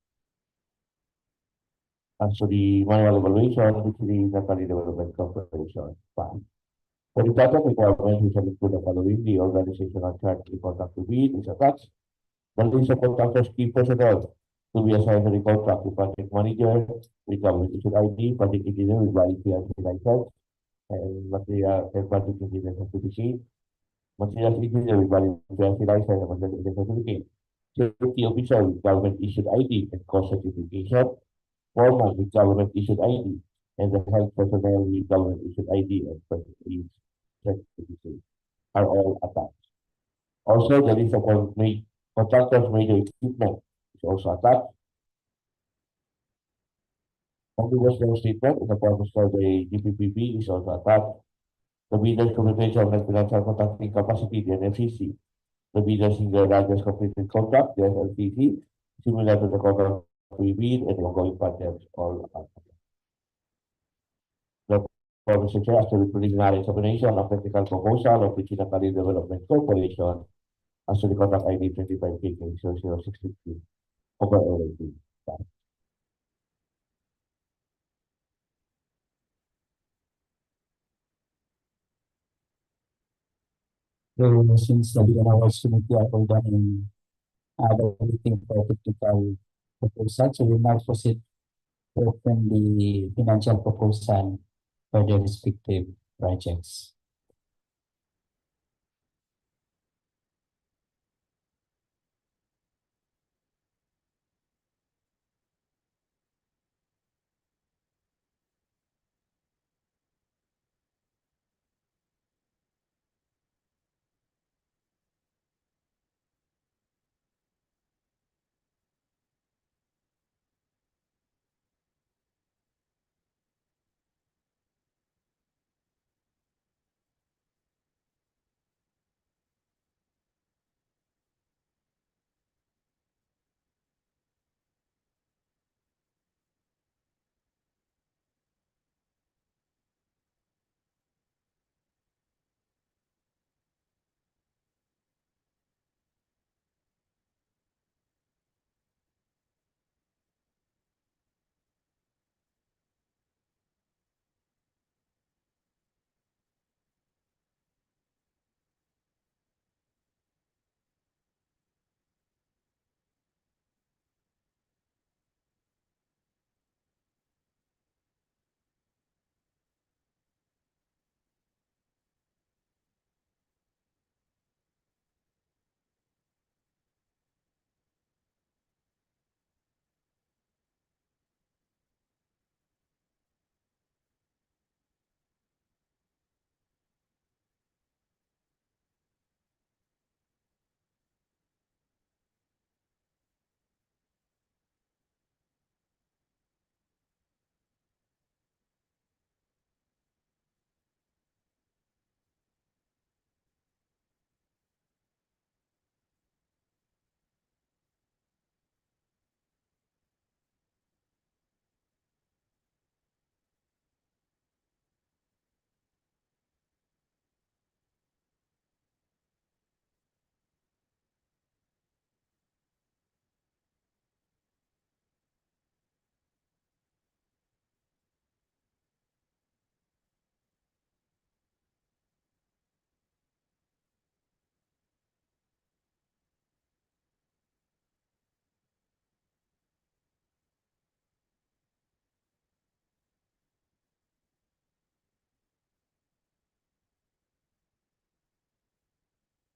As to the manual evaluation, which is the Natalie Development Corporation fund. For the project requirements, we shall include the following: the organizational chart to the contract to bid is attached. The list of contractors' key personnel to be assigned to the contract: the project manager with government issued ID, project engineer with valid PLC license, and material third-party engineer certificate, materials engineer with valid PLC license and material engineer certificate, safety officer with government-issued ID and cost certification, foreman with government-issued ID, and the health personnel with government-issued ID and first aid certificate are all attached. Also, the list of contractors' major equipment is also attached. Omnibus loan statement in accordance with the DPPP is also attached. The bidder's computation of financial contracting capacity, the NFCC. The bidder's single largest completed contract, the SLTC, similar to the contract we bid and the ongoing projects all are attached. For Mr. Chair, after the preliminary examination of technical proposal of the Binakalan Development Corporation as to the contract ID 25KK0063 overall rating. So since the DPWH committee are all done in waiting for technical proposal, so we now proceed to open the financial proposal for the respective projects.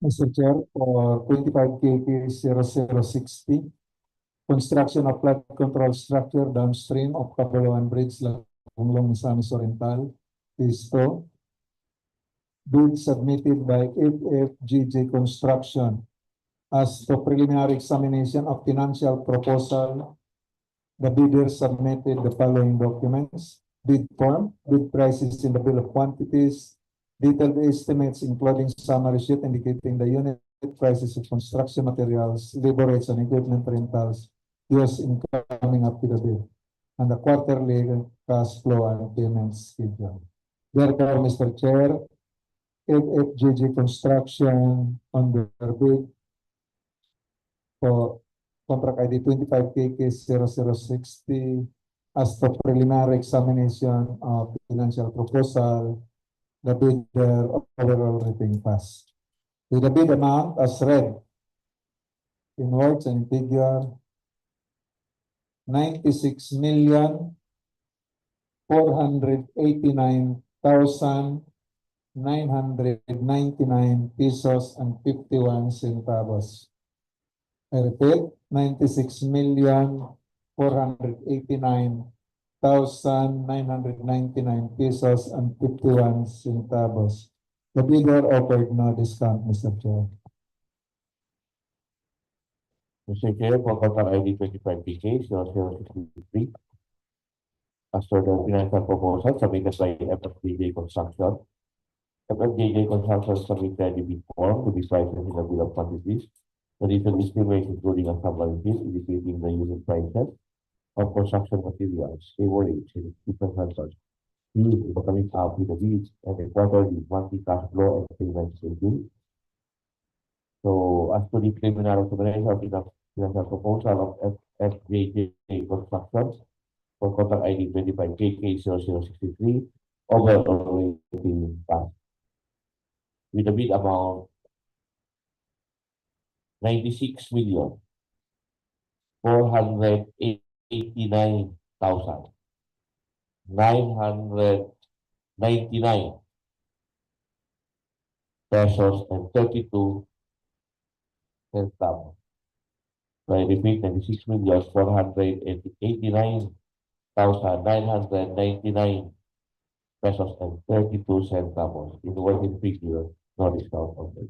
Mr. Chair, for 25KK0060, construction of flood control structure downstream of Cabulawan Bridge, Lagonglong, Misamis Oriental, Phase 2. Bid submitted by FFGJ Construction. As to preliminary examination of financial proposal, the bidder submitted the following documents: bid form, bid prices in the bill of quantities, detailed estimates including summary sheet indicating the unit prices of construction materials, labor rates, and equipment rentals used in coming up to the bid, and the quarterly cash flow and payment schedule. Therefore, Mr. Chair, FFGG Construction on their bid for contract ID 25KK0060 as the preliminary examination of financial proposal, the bidder overall rating passed. With the bid amount as read in words and figure, 96,489,000 thousand 999 pesos and 51 centavos. I repeat, 96,489,999 pesos and 51 centavos. The bidder offered no discount, Mr. Chair. Mr. Chair, for contract ID 25PK 0063, as per the financial proposal submitted by FFJJ Construction. FFJJ Construction submitted the bid form to be priced in the bill of quantities. The detailed estimate including a summary bill indicating the unit prices of construction materials, labor rates, and different factors used in coming out with the bids and the quarterly monthly cash flow and payment schedule. So, as to the preliminary recommendation of the financial proposal of FFJJ Construction for contract ID 25KK 0063, overall rating pass. With a bid amount 96,489,999 pesos and 32 centavos. So I repeat, 96,489,999 pesos and 32 centavos. In working figure, no discount on that.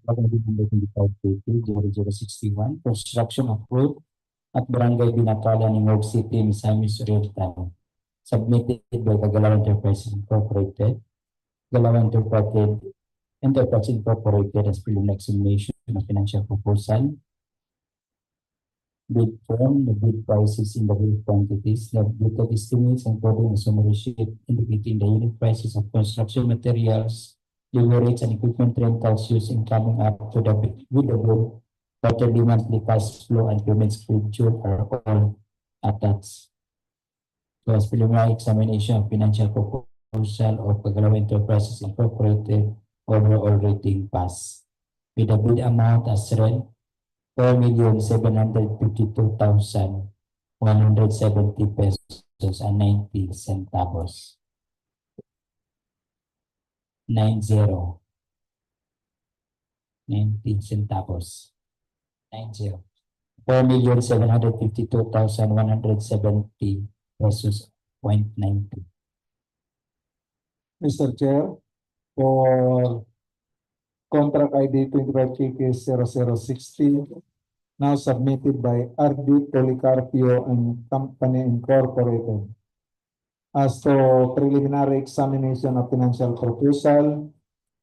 Number 0061, construction of road at Barangay Binakalan, Gingoog City, Misamis Oriental. Submitted by Cabulawan Enterprises Incorporated, Cabulawan Enterprises Incorporated as preliminary examination of financial proposal. Bid form, the bid prices in the bill quantities, the detailed estimates including a summary sheet indicating the unit prices of construction materials, labor rates, and equipment rentals used in coming up to the with the bill, quarterly monthly cash flow and payment schedule are all attached. So as preliminary examination of financial proposal of Cabulawan Enterprises Incorporated, overall rating pass. With the bid amount as read, 4,752,170 pesos and 90 centavos. 90 centavos. 90. 4,752,170 pesos, 0.90. Mr. Chair, for contract ID 25KK 0060, now submitted by RD Policarpio and Company Incorporated. As to preliminary examination of financial proposal,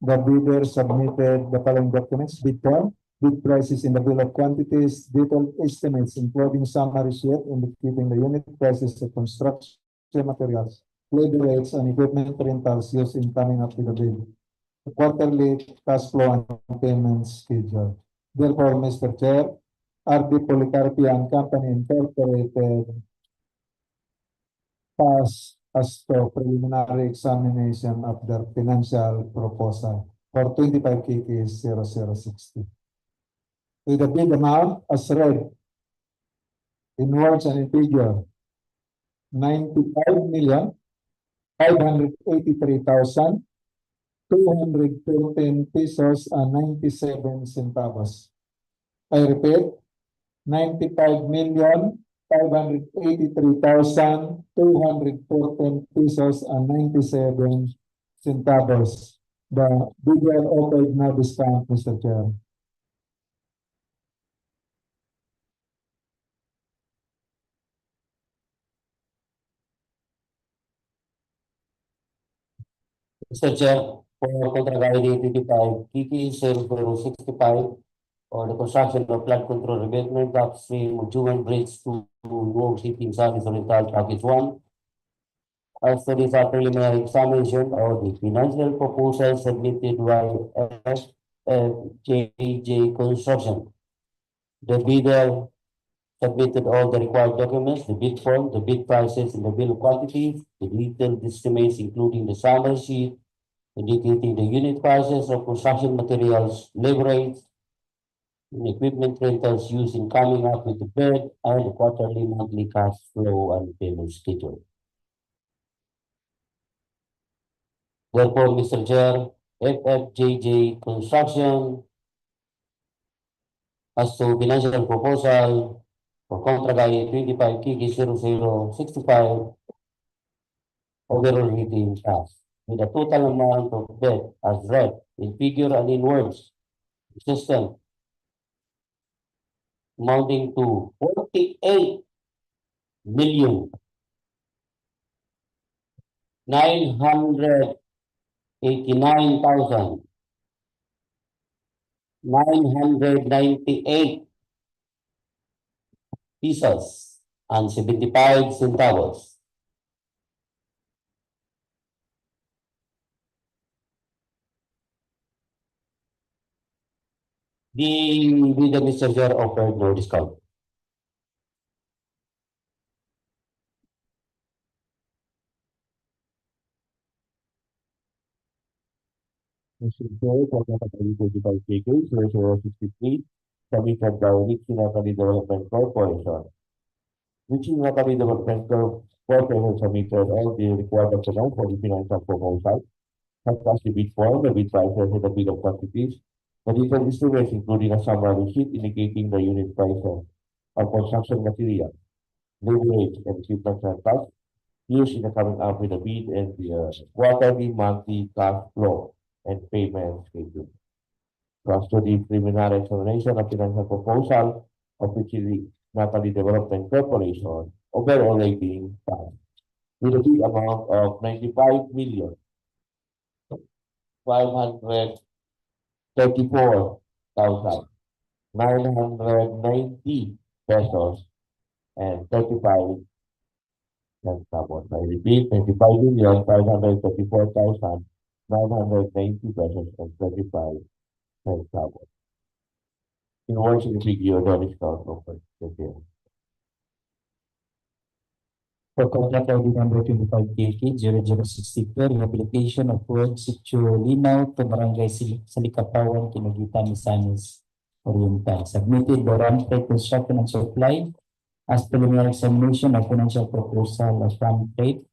the bidder submitted the following documents: bid form, bid prices in the bill of quantities, detailed estimates including summary sheet indicating the unit prices of construction materials, labor rates, and equipment rentals used in coming up with the bid, the quarterly cash flow and payment schedule. Therefore, Mr. Chair, RD Policarpio and Company Incorporated pass as to preliminary examination of their financial proposal for 25KK 0060. With the bid amount as read in words and in figure, 95,583,214 pesos and 97 centavos. I repeat, 95,583,214 pesos and 97 centavos. The bidder offered no discount, Mr. Chair. Mr. Chair, for contract ID 25 Kiki 0065 or the construction of flood control revetment upstream Odiongan Bridge to Gingoog City, Misamis Oriental, Package 1. As to this preliminary examination of the financial proposal submitted by FFJJ Construction. The bidder submitted all the required documents, the bid form, the bid prices, and the bill of quantities, the detailed estimates including the summary sheet, indicating the unit prices of construction materials, labor rates, and equipment rentals used in coming up with the bid, and the quarterly monthly cash flow and payment schedule. Therefore, Mr. Chair, FFJJ Construction as to financial proposal for contract ID 25 Kiki 0065 overall rating cash with a total amount of debt as read in figure and in words system amounting to 48,989,998 pesos and 75 centavos. The bidder, Mr. Chair, offered no discount. Mr. Chair, for contract ID 25 Kiki 0063, submitted by Gingoog Development Corporation. Gingoog Development Corporation submitted all the required documents for the financial proposal, such as the bid form, the bid prices, and the bid of quantities. The detailed estimates including a summary sheet indicating the unit prices of construction material, labor rates, and equipment rentals used in the coming up with the bid and the quarterly, monthly cash flow and payment schedule. As to the preliminary examination of financial proposal of Gingoog Development Corporation, overall rating cash with a bid amount of 95,534,990 pesos and 35 centavos. I repeat, 95,534,990 pesos and 35 centavos. In words in figure, the discount offered. Thank you. For contract ID number 25 KK 0064, rehabilitation of road Sitio, Linao to Barangay Salicapawan, Kinoguitan, Misamis Oriental. Submitted by Ramtrade Construction and Supply as preliminary examination of financial proposal of Ramtrade.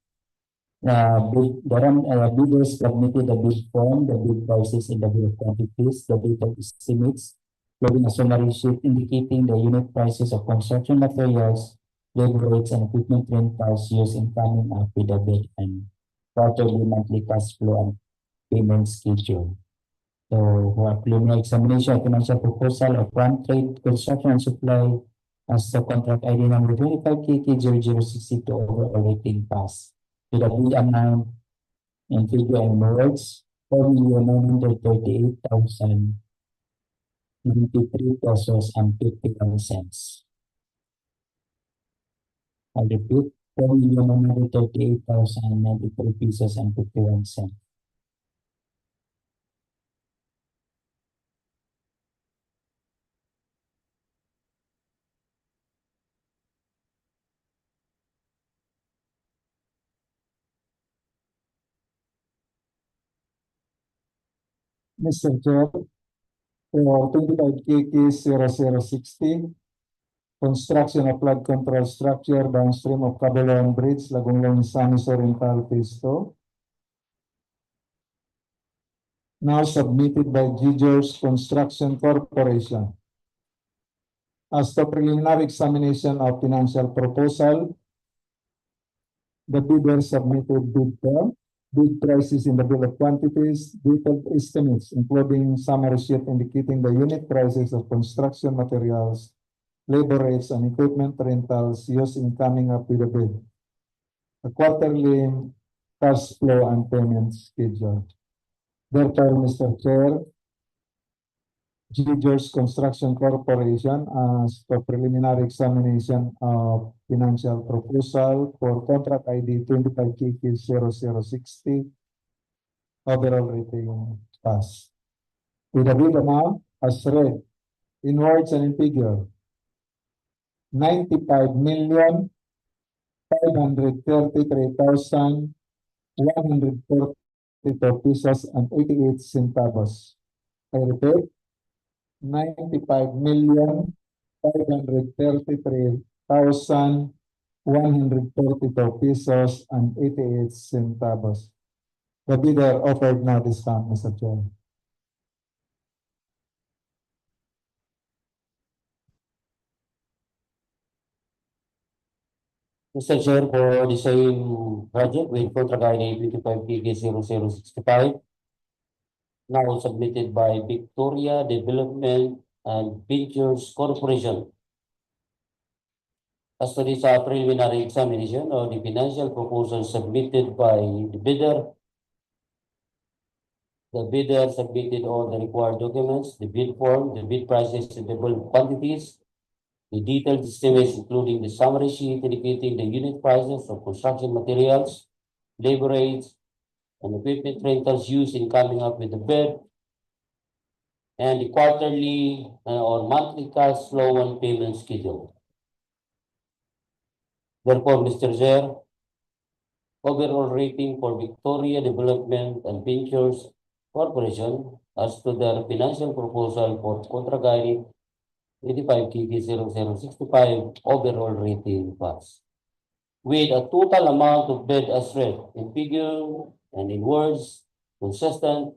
Bidders submitted the bid form, the bid prices, and the bill of quantities, the detailed estimates, including a summary sheet indicating the unit prices of construction materials, labor rates, and equipment rentals used in coming up with the bid and quarterly, monthly cash flow and payment schedule. So, for preliminary examination of financial proposal of Ramtrade Construction and Supply as the contract ID number 25 KK 0062 overall rating pass with a bid amount in figure and words 4,938,093 pesos and 51 cents. I repeat, 4,938,093 pesos and 51 cents. Mr. Chair, for 25 KK 0060, construction of flood control structure downstream of Cabulawan Bridge, Lagonglong, Misamis Oriental, Phase 2. Now submitted by Gingers Construction Corporation. As the preliminary examination of financial proposal, the bidder submitted bid form, bid prices in the bill of quantities, detailed estimates, including summary sheet indicating the unit prices of construction materials, labor rates, and equipment rentals used in coming up with a bid, a quarterly cash flow and payment schedule. Therefore, Mr. Chair, George Construction Corporation as the preliminary examination of financial proposal for contract ID 25KK0060 overall rating pass. With the bid amount as read in words and in figure, 95,533,142 pesos and 88 centavos. I repeat, 95,533,142 pesos and 88 centavos. The bidder offered no discount, Mr. Chair. Mr. Chair, for the same project with contract ID 25KK0065, now submitted by Victoria Development and Ventures Corporation. As to this preliminary examination of the financial proposal submitted by the bidder submitted all the required documents, the bid form, the bid prices, the bid quantities, the detailed estimates, including the summary sheet indicating the unit prices of construction materials, labor rates, and equipment rentals used in coming up with the bid, and the quarterly or monthly cash flow and payment schedule. Therefore, Mr. Chair, overall rating for Victoria Development and Ventures Corporation as to their financial proposal for contract ID 85KK0065 overall rating pass, with a total amount of bid as read in figure and in words consistent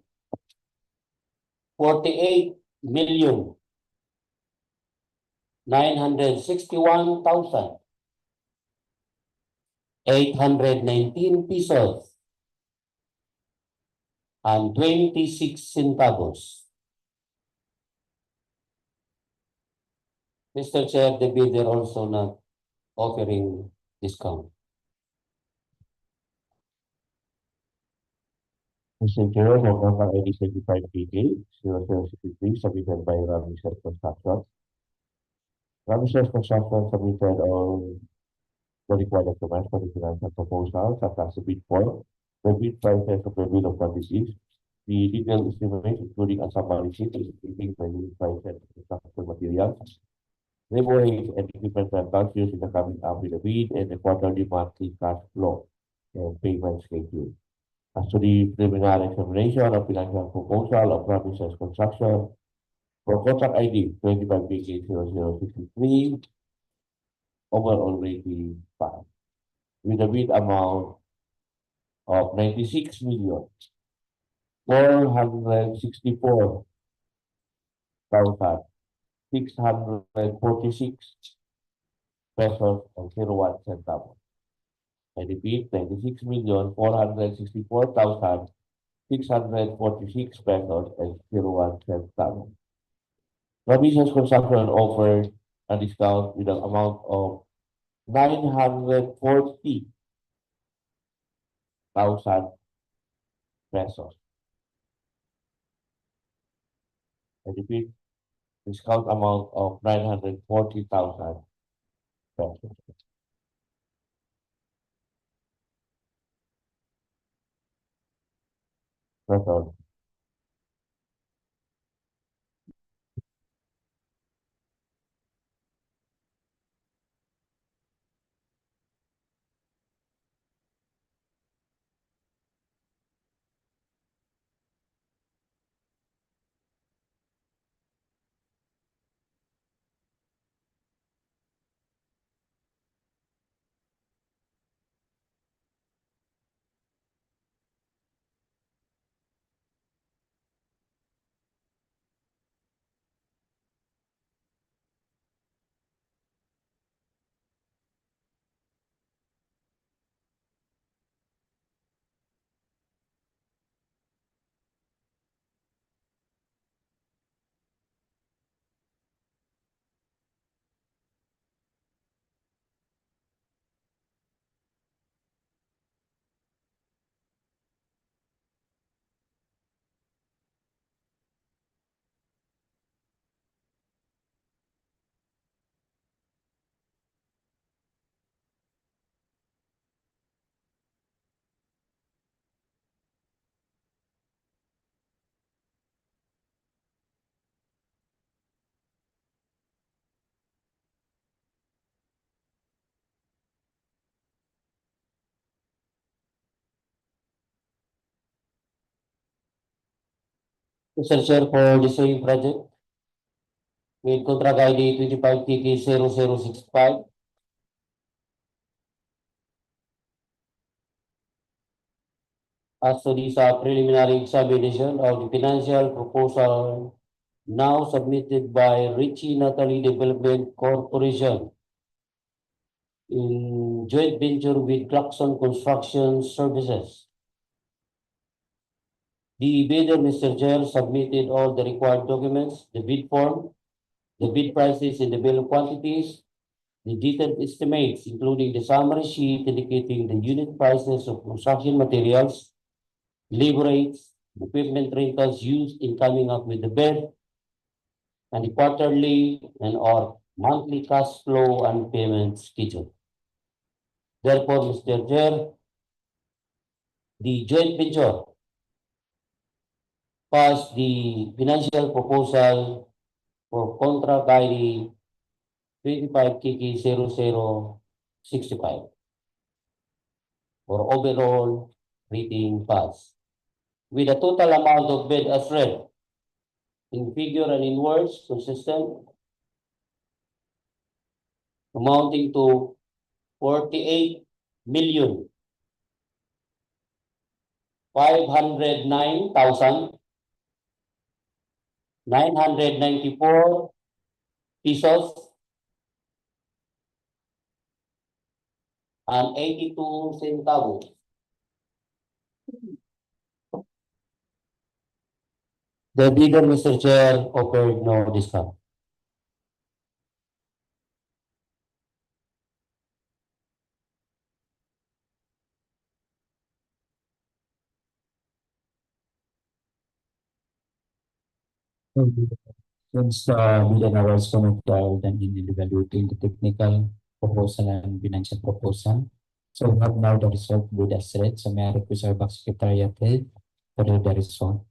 48,961,819 pesos and 26 centavos. Mr. Chair, the bidder also not offering discount. Mr. Chair, for contract ID 25KK0063 submitted by Ramisher Construction. Ramisher Construction submitted all the required documents for the financial proposal, such as the bid form, the bid prices of the bill of quantities, the detailed estimate, including a summary sheet indicating the unit prices of construction materials, labor rates, and equipment rentals used in the coming up with the bid, and the quarterly monthly cash flow and payment schedule. As to the preliminary examination of financial proposal of Ramisher Construction for contract ID 25KK0063, overall rating 5, with a bid amount of 96,464,646 pesos and 01 centavos. I repeat, 96,464,646 pesos and 01 centavos. Ramisher Construction offered a discount with an amount of 940,000 pesos. I repeat, discount amount of 940,000 pesos. That's all. Mr. Chair, for the same project, with contract ID 25TK0065. As to this preliminary examination of the financial proposal now submitted by Richie Natalie Development Corporation in joint venture with Clarkson Construction Services. The bidder, Mr. Chair, submitted all the required documents, the bid form, the bid prices and the bill of quantities, the detailed estimates, including the summary sheet indicating the unit prices of construction materials, labor rates, equipment rentals used in coming up with the bid, and the quarterly and or monthly cash flow and payment schedule. Therefore, Mr. Chair, the joint venture passed the financial proposal for contract ID 25KK0065 for overall rating pass, with a total amount of bid as read in figure and in words consistent, amounting to 48,509,994 pesos and 82 centavos. The bidder, Mr. Chair, offered no discount. Since the bidder was committed then in evaluating the technical proposal and financial proposal. So we have now the result with us read. So may I request our back secretariat head for the result.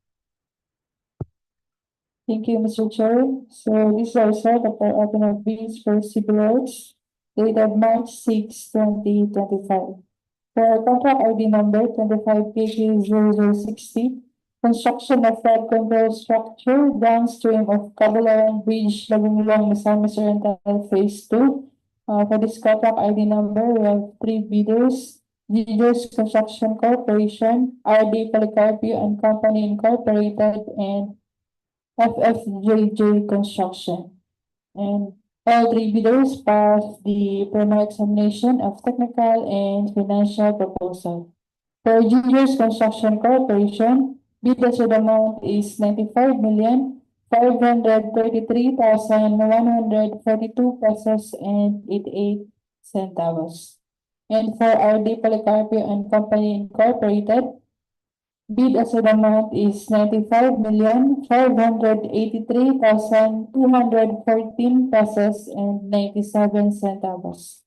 Thank you, Mr. Chair. So this is the result of our open of bids for civil works dated March 6, 2025. For our contract ID number 25KK0060, construction of flood control structure downstream of Cabulawan Bridge, Lagonglong, Misamis Oriental Phase 2. For this contract ID number, we have 3 bidders: Leaders Construction Corporation, RD Policarpio and Company Incorporated, and FFJJ Construction. And all 3 bidders passed the preliminary examination of technical and financial proposal. For Leaders Construction Corporation, bid assured amount is 95,533,142 pesos and 88 centavos. And for RD Policarpio and Company Incorporated, bid assured amount is 95,583,214 pesos and 97 centavos.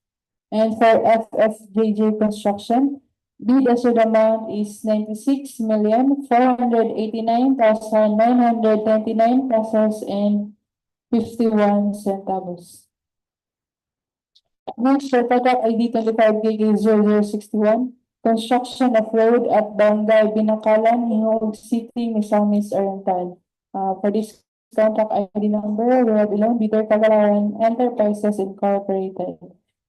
And for FFJJ Construction, bid assured amount is 96,489,929 pesos and 51 centavos. Next, for contract ID 25KK0061, construction of road at Barangay Binakalan, Gingoog City, Misamis Oriental. For this contract ID number, we have the loan bidder Cabulawan Enterprises Incorporated.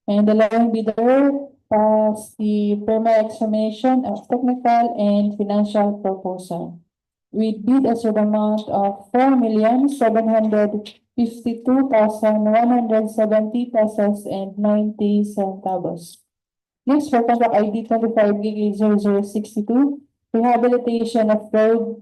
And the loan bidder passed the preliminary examination of technical and financial proposal, with bid assured amount of 4,752,170 pesos and 90 centavos. Next, for contract ID 25KK0062, rehabilitation of road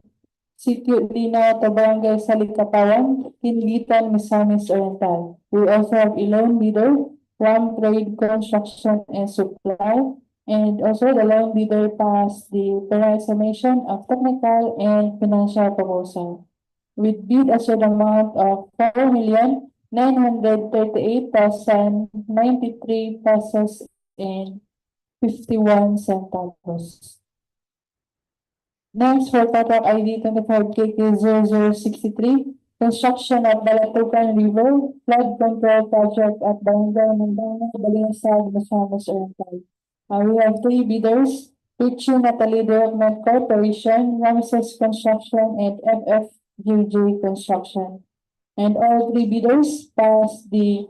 Sitio, Linao to Barangay Salicapawan, Kinoguitan, Misamis Oriental. We also have a loan bidder, One Trade Construction and Supply, and also the loan bidder passed the preliminary examination of technical and financial proposal, with bid assured amount of 4,938,093 pesos and 51 centavos. Next, for contract ID 25KK0063, construction at Balatukan River, flood control project at Barangay, Mandangoa, Balingasag, Misamis Oriental. We have 3 bidders: Richie Natalie Development Corporation, Ramses Construction, and FF FGJ Construction. And all three bidders passed the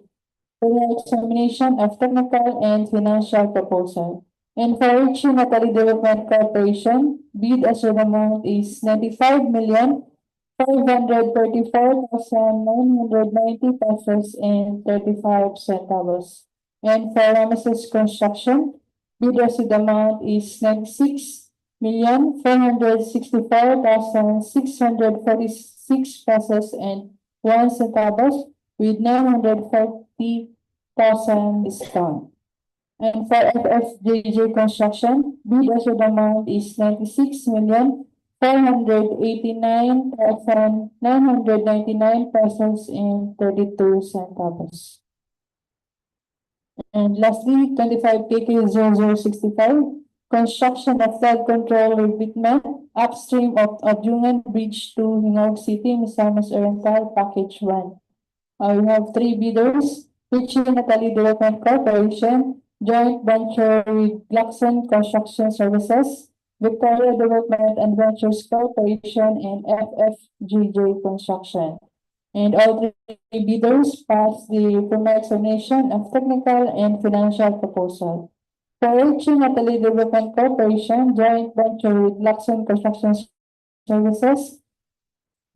final examination of technical and financial proposal. And for Rich Natali Development Corporation, bid assured amount is 95,534,990 pesos and 35 centavos. And for Ramesses Construction, bid assured amount is 96,464,646 pesos and 1 centavos with 940,000 discount. And for FFJJ Construction, bid assured amount is 96,489,999 pesos and 32 centavos. And lastly, 25 KK0065, construction of flood control revetment upstream of Odiongan Bridge to Gingoog City, Misamis Oriental, Package 1. We have three bidders, Natali Development Corporation, joint venture with Glaxon Construction Services, Victoria Development and Ventures Corporation, and FFGJ Construction. And all three bidders passed the formal examination of technical and financial proposal. For Natali Development Corporation, joint venture with Glaxon Construction Services,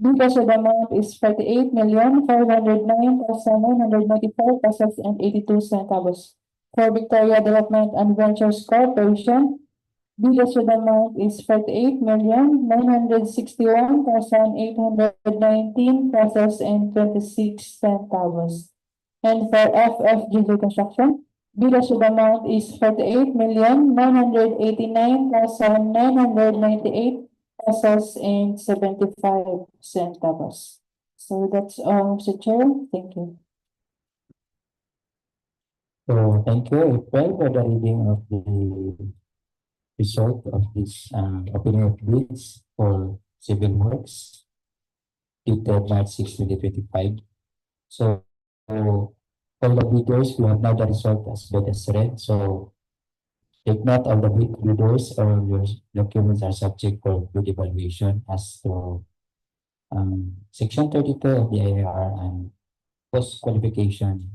bid assured amount is 48,509,994 pesos and 82 centavos. For Victoria Development and Ventures Corporation, bid assured amount is 48,961,819 pesos and 26 centavos. And for FFGJ Construction, bid assured amount is 48,989,998 pesos and 75 centavos. So that's all, Mr. Chair. Thank you. So thank you, April, for the reading of the result of this opening of bids for civil works dated March 6, 2025. So for the bidders, we have now the result as good as read. So take note of the bid bidders or your documents are subject for bid evaluation as to Section 32 of the IR and post qualification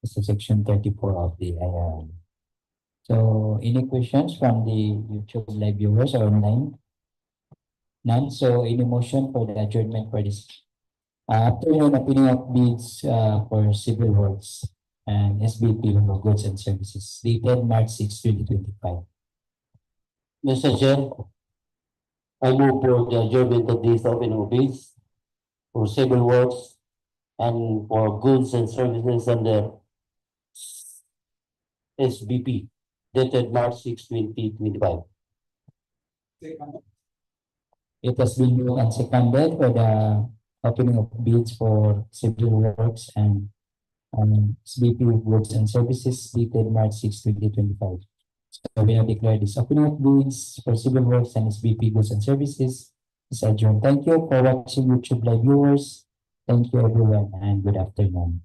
is the Section 34 of the IR. So any questions from the YouTube live viewers or online? None. So any motion for the adjournment for this afternoon opening of bids for civil works and SBP for goods and services dated March 6, 2025. Mr. Chair, I move for the adjournment of these opening of bids for civil works and for goods and services under SBP dated March 6, 2025. It has been moved and seconded for the opening of bids for civil works and SBP goods and services dated March 6, 2025. So we now declare this opening of bids for civil works and SBP goods and services is adjourned. Thank you for watching YouTube live viewers. Thank you everyone and good afternoon.